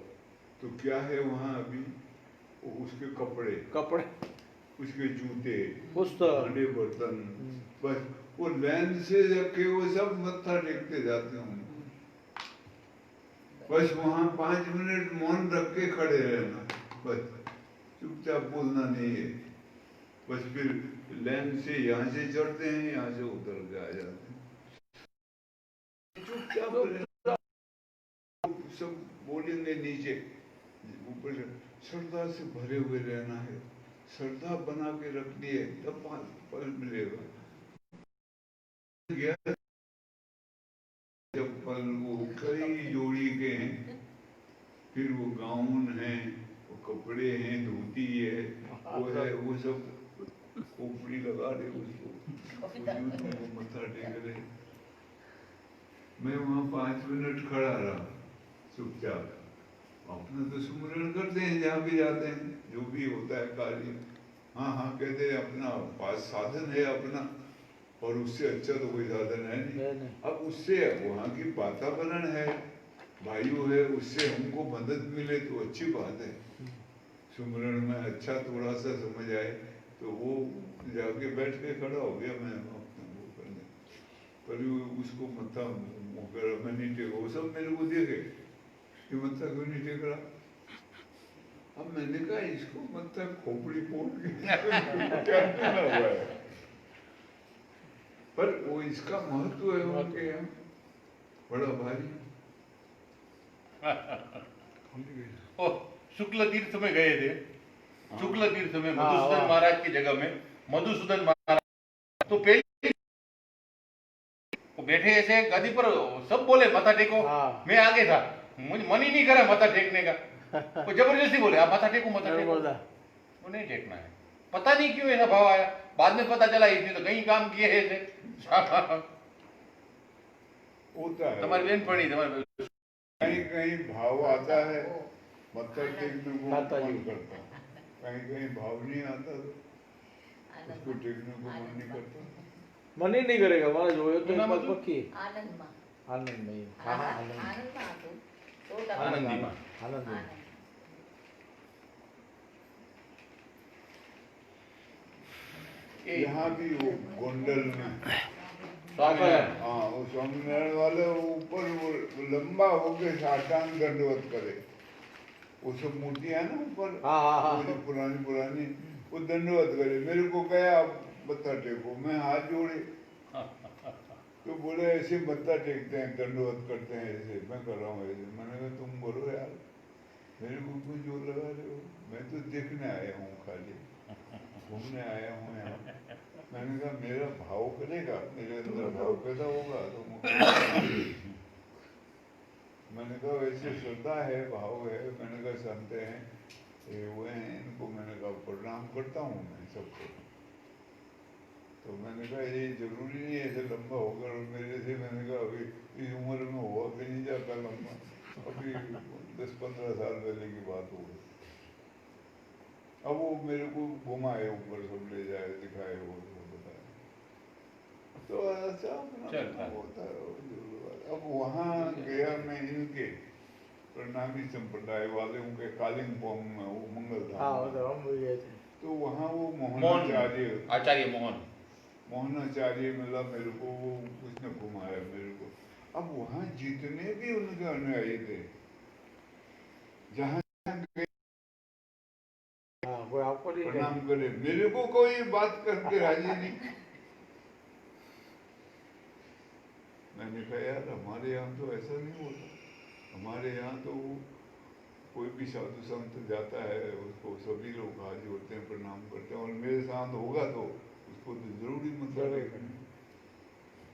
तो क्या है वहाँ अभी, वो उसके कपड़े, उसके जूते, भांडे बर्तन, बस वो लाइन से रखे वो सब मत्था टेकते जाते हैं। बस वहाँ 5 मिनट मौन रख के खड़े रहना, बस चुपचाप बोलना नहीं है। बस फिर लाइन से यहाँ से चढ़ते हैं, यहाँ से उतर के आ जाते हैं, चुपचाप रहना। सब बोलेंगे नीचे, ऊपर से श्रद्धा से भरे हुए रहना है, श्रद्धा बना के रखनी है, तब फल मिलेगा। चप्पल वो कई जोड़ी के हैं, फिर वो गाउन है, वो कपड़े हैं, धोती है, वो है, वो सब खोपड़ी लगा रहे उसको, वो मत्था टेक रहे। मैं वहाँ 5 मिनट खड़ा रहा चुपचाप। अपना तो सुमरण करते हैं जहाँ भी जाते हैं, जो भी होता है कार्य, हाँ कहते हैं, अपना पास साधन है अपना, और उससे अच्छा तो कोई साधन है नहीं। अब उससे वहाँ की वातावरण है, वायु है, उससे हमको मदद मिले तो अच्छी बात है। सुमरण में अच्छा थोड़ा सा समझ आए तो वो जाके बैठ के खड़ा हो गया, मैं अपना वो करने, पर उसको मत्था वगैरह मैं नहीं टेका, वो सब मेरे को देखे कि मत्था क्यों नहीं टेक रहा। अब मैंने कहा इसको मत्था खोपड़ी फोड़ के क्या करना हुआ है, पर वो इसका महत्व है उनके यहाँ बड़ा भारी। ओ शुक्ल तीर्थ में गए थे, शुक्ल तीर्थ में मधुसूदन महाराज की जगह में, मधुसूदन महाराज तो पहले वो बैठे ऐसे गदी पर, सब बोले मथा टेको, मैं आगे था, मुझे मन ही नहीं करा मथा टेकने का, वो जबरदस्ती बोले आप मथा टेको, मथा टेको, वो नहीं टेकना है। पता नहीं क्यों ऐसा भाव आया, बाद में पता चला इसने तो कई काम किए हैं ऐसे। होता है तुम्हारी बहन पड़ी, तुम्हारे कहीं भाव आता है, मत्था टेकने को मन करता, कहीं भाव नहीं आता तो उसको टेकने को मन नहीं करता, मन ही नहीं करेगा। वहाँ जो है तो मतलब पक्की आनंद माँ, आनंद में आनंदी माँ, आनंद यहाँ भी वो गोंडल में, स्वामीनारायण, हाँ वो स्वामीनारायण वाले ऊपर वो लंबा होके साष्टांग दंडवत करे, वो सब मूर्तियां है ना ऊपर, वो जो पुरानी वो दंडवत करे। मेरे को गया मत्था टेको, मैं हाथ जोड़े तो बोले ऐसे मत्था टेकते हैं, दंडवत करते हैं ऐसे, मैं कर रहा हूँ ऐसे। मैंने कहा तुम बोलो यार, मेरे को क्यों जोर लगा रहे हो, मैं तो देखने आया हूँ, खाली घूमने आया हूँ यहाँ। मैंने कहा मेरा भाव करेगा, मेरे अंदर भाव पैदा होगा तो मैंने कहा वैसे श्रद्धा है, भाव है। मैंने कहा संत हैं, ये हुए हैं, इनको मैंने कहा प्रणाम करता हूँ मैं सबको। तो मैंने कहा ये जरूरी नहीं ऐसे लंबा होकर मेरे से, मैंने कहा अभी इस उम्र में हुआ कि नहीं जाता लंबा, अभी 10-15 साल पहले की बात हो गई। अब वो मेरे को घुमाए ऊपर, सब ले जाए, दिखाए, वो बताए, तो ऐसा अपना होता है। अब वहाँ गया मैं इनके प्रणामी संप्रदाय वाले, उनके कालिंपोंग में वो मंगल धाम, तो वहाँ वो मोहन मोहनाचार्य आचार्य मोहन। मोहनाचार्य मिला मेरे को, वो उसने घुमाया मेरे को। अब वहाँ जितने भी उनके अनुयायी थे, जहाँ हाँ, कोई आपको नहीं प्रणाम करे, मेरे को कोई बात करके राजी नहीं। मैंने कहा यार हमारे यहाँ तो ऐसा नहीं होता, हमारे यहाँ तो कोई भी साधु संत जाता है उसको सभी लोग हाथ जोड़ते हैं, प्रणाम करते हैं, और मेरे साथ होगा तो उसको तो जरूरी मत्था टेकना।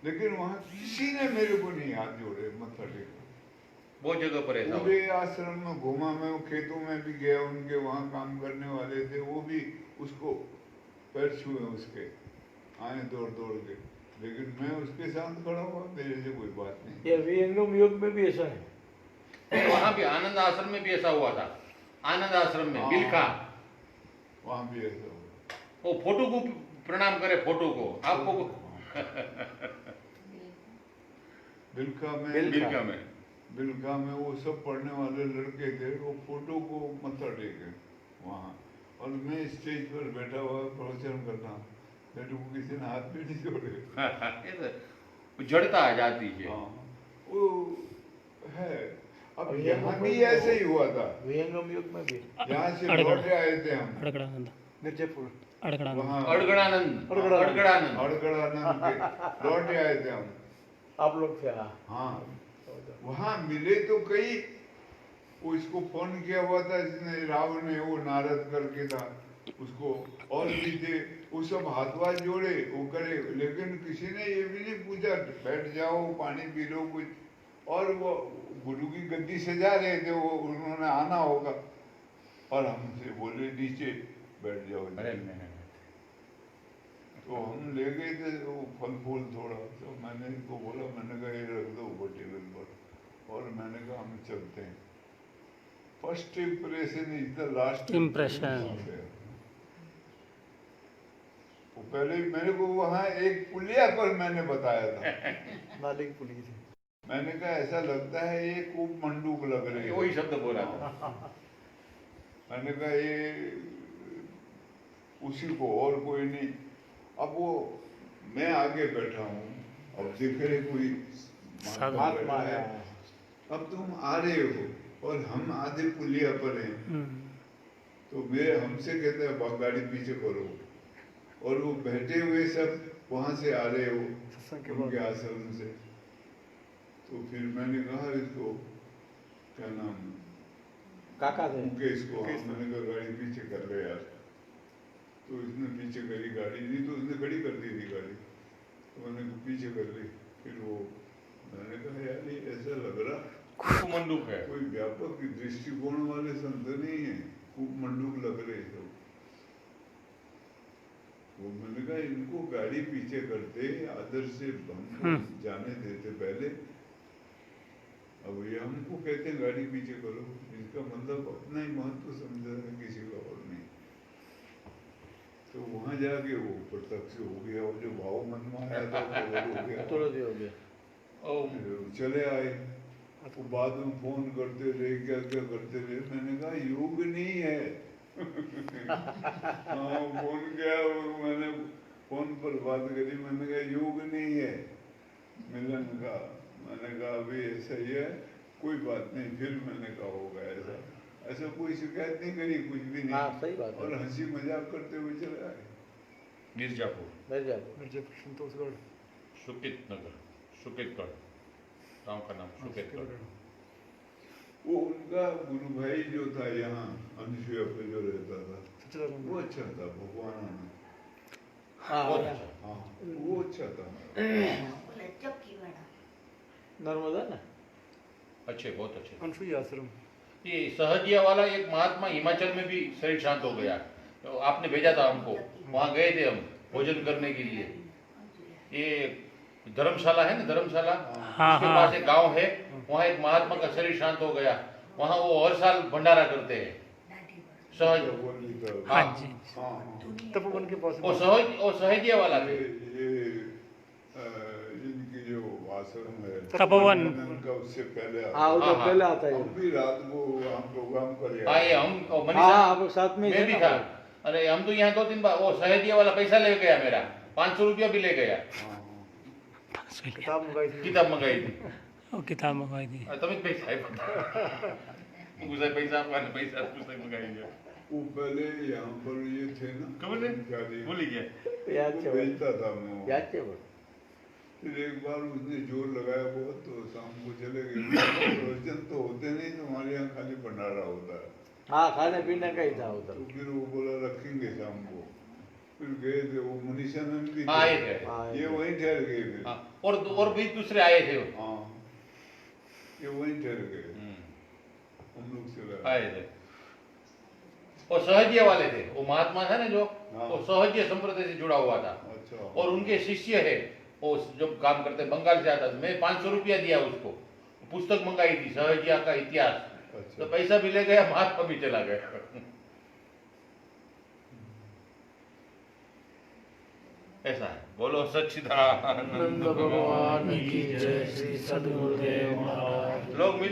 लेकिन वहाँ किसी ने मेरे को नहीं हाथ जोड़े, मत्था टेका। बहुत जगह पर ऐसा पूरे आश्रम में घूमा मैं, खेतों में भी गया, उनके वहाँ काम करने वाले थे, वो भी उसको पैर छुए उसके, आए दौड़ दौड़ के, लेकिन मैं उसके साथ खड़ा हुआ, मेरे से कोई बात नहीं। ये विहंगम योग में भी ऐसा है। वहाँ भी आनंद आश्रम में भी ऐसा हुआ था। आनंद आश्रम में हाँ। बिलखा, वहाँ भी ऐसा हुआ। वो फोटो को प्रणाम करे, फोटो को आपको बिलका में वो सब पढ़ने वाले लड़के थे, वो फोटो को मत्था टेके वहाँ, और मैं स्टेज पर बैठा हुआ प्रवचन करना, मेरे को किसी ने हाथ भी नहीं जोड़े। जड़ता आ जाती है। हाँ, वो है। अब और यहाँ भी ऐसे ही हुआ था, विहंगम योग में भी। यहाँ से लौट के आए थे हम अड़गड़ानंद मिर्जापुर वहाँ, अड़गड़ानंद अड़गड़ानंद के लौट के आए थे हम। आप लोग थे? हाँ, वहाँ मिले तो कई, वो इसको फोन किया हुआ था जिसने, राव ने, वो नारद करके था उसको, और भी थे, वो सब हाथ वाथ जोड़े वो करे, लेकिन किसी ने ये भी नहीं पूछा बैठ जाओ पानी पी लो कुछ। और वो गुरु की गद्दी सजा रहे थे, वो उन्होंने आना होगा, और हमसे बोले नीचे बैठ जाओ। तो हम ले गए थे वो फल फूल थोड़ा, तो मैंने इनको बोला, मैंने कहा ये रख दो ऊपर टेबल पर, और मैंने कहा हम चलते हैं। First impression is the last Impression. वो पहले मेरे को वहाँ एक पुलिया पर मैंने बताया था, नालिक पुली थी। मैंने कहा ऐसा लगता है ये खूब मंडूक लग रही है, वही शब्द बोला था। मैंने कहा ये उसी को, और कोई नहीं। अब वो मैं आगे बैठा हूँ, अब देख रहे कोई महात्मा है। अब तुम आ रहे हो और हम आधे पुलिया पर हैं, तो मेरे हमसे कहते हैं गाड़ी पीछे करो, और वो बैठे हुए सब वहां से आ रहे हो उनके आश्रम से। तो फिर मैंने कहा इसको क्या नाम, काका थे मुकेश को, मैंने कहा गाड़ी पीछे कर ले यार। तो इसने पीछे करी गाड़ी, नहीं तो उसने खड़ी कर दी थी गाड़ी, तो मैंने पीछे कर ली। फिर वो मैंने कहा यार ये ऐसा लग रहा खूब मंडूक है। कोई व्यापक दृष्टिकोण वाले संत नहीं है, खूब मंडूक लग रहे सब। वो मैंने कहा इनको गाड़ी पीछे करते, आदर से हमको जाने देते पहले, अब ये हमको कहते हैं गाड़ी पीछे करो, इसका मतलब अपना ही महत्व समझ रहे हैं, किसी का और नहीं। तो वहां जाके वो प्रत्यक्ष हो गया, और जो भाव मन में आया था वो हो गया, तुरंत हो गया। चले आए। वो बाद में फोन करते रहे, क्या क्या करते रहे, मैंने कहा योग नहीं है। हाँ, फोन किया, मैंने फोन पर बात करी, मैंने कहा योग नहीं है मिलन का। मैंने कहा अभी ऐसा ही है, कोई बात नहीं। फिर मैंने कहा होगा ऐसा, ऐसा कोई शिकायत नहीं करी, कुछ भी नहीं। हाँ, सही बात है। और हंसी मजाक करते हुए चले आए। मिर्जापुर संतोषगढ़, सुकित नगर, सुकितगढ़ गांव का नाम सुकितगढ़। वो उनका गुरु भाई जो था यहाँ अनुसुईया पे जो रहता था, वो अच्छा था, भगवान में। बहुत अच्छा। हाँ, वो अच्छा था। नर्मदा ना, अच्छे, बहुत अच्छे। अनुसुईया आश्रम। ये सहजिया वाला एक महात्मा हिमाचल में भी शरीर शांत हो गया, तो आपने भेजा था हमको, वहाँ गए थे हम भोजन करने के लिए। ये धर्मशाला है ना, धर्मशाला, हाँ, उसके हाँ। पास एक गांव है, वहाँ एक महात्मा का शरीर शांत हो गया, वहाँ वो हर साल भंडारा करते हैं। सहज, हाँ जी, तपोवन के पास। वो सहजिया वाला थे। इनकी जो आश्रम है तपोवन का, उससे पहले हाँ, वो तो हाँ, पहले आता है। हम भी रात को हम प्रोग्राम कर हाँ, ये हम और हाँ, मनीषा, आप साथ में मैं भी था, अरे हम तो यहाँ 2-3 बार वो सहेजिया वाला पैसा ले गया मेरा, 500 रुपया भी ले गया। किताब मंगाई थी। किताब मंगाई थी। वो किताब मंगवाई थी। તમે જ પૈસા આપ્યા ગુસાઈ પૈસા આપવાને પૈસા ગુસાઈ મંગાવી ગયા। वो पहले यहाँ पर ये थे ना, ખબર છે? जाली, ભૂલી ગયા। याद वो छे बेचता था मैं वो। याद छे बोल। फिर एक बार उसने जोर लगाया बहुत, तो शाम को चले गए। प्रवचन तो होते नहीं, तो हमारे यहाँ खाली भंडारा होता है। हाँ, खाने पीने का ही था तो उधर। फिर वो बोला रखेंगे शाम को। फिर गए थे वो मनीषानंद भी हाँ, आए थे। हाँ, ये वहीं ठहर गए फिर। हाँ, और भी दूसरे आए थे वो। हाँ, ये वहीं ठहर गए, हम लोग चले आए थे। वो सहजिया वाले थे, वो महात्मा था ना जो, हाँ। वो सहजिया संप्रदाय से जुड़ा हुआ था। अच्छा। और उनके शिष्य है, वो जो काम करते बंगाल से आता था। मैं 500 रुपया दिया उसको, पुस्तक मंगाई थी सहजिया का इतिहास। अच्छा। तो पैसा भी ले गया, महात्मा भी चला गया। ऐसा है। बोलो सच्चिदानंद नंद भगवान की जय। श्री सद्गुरुदेव महाराज। लोग मिल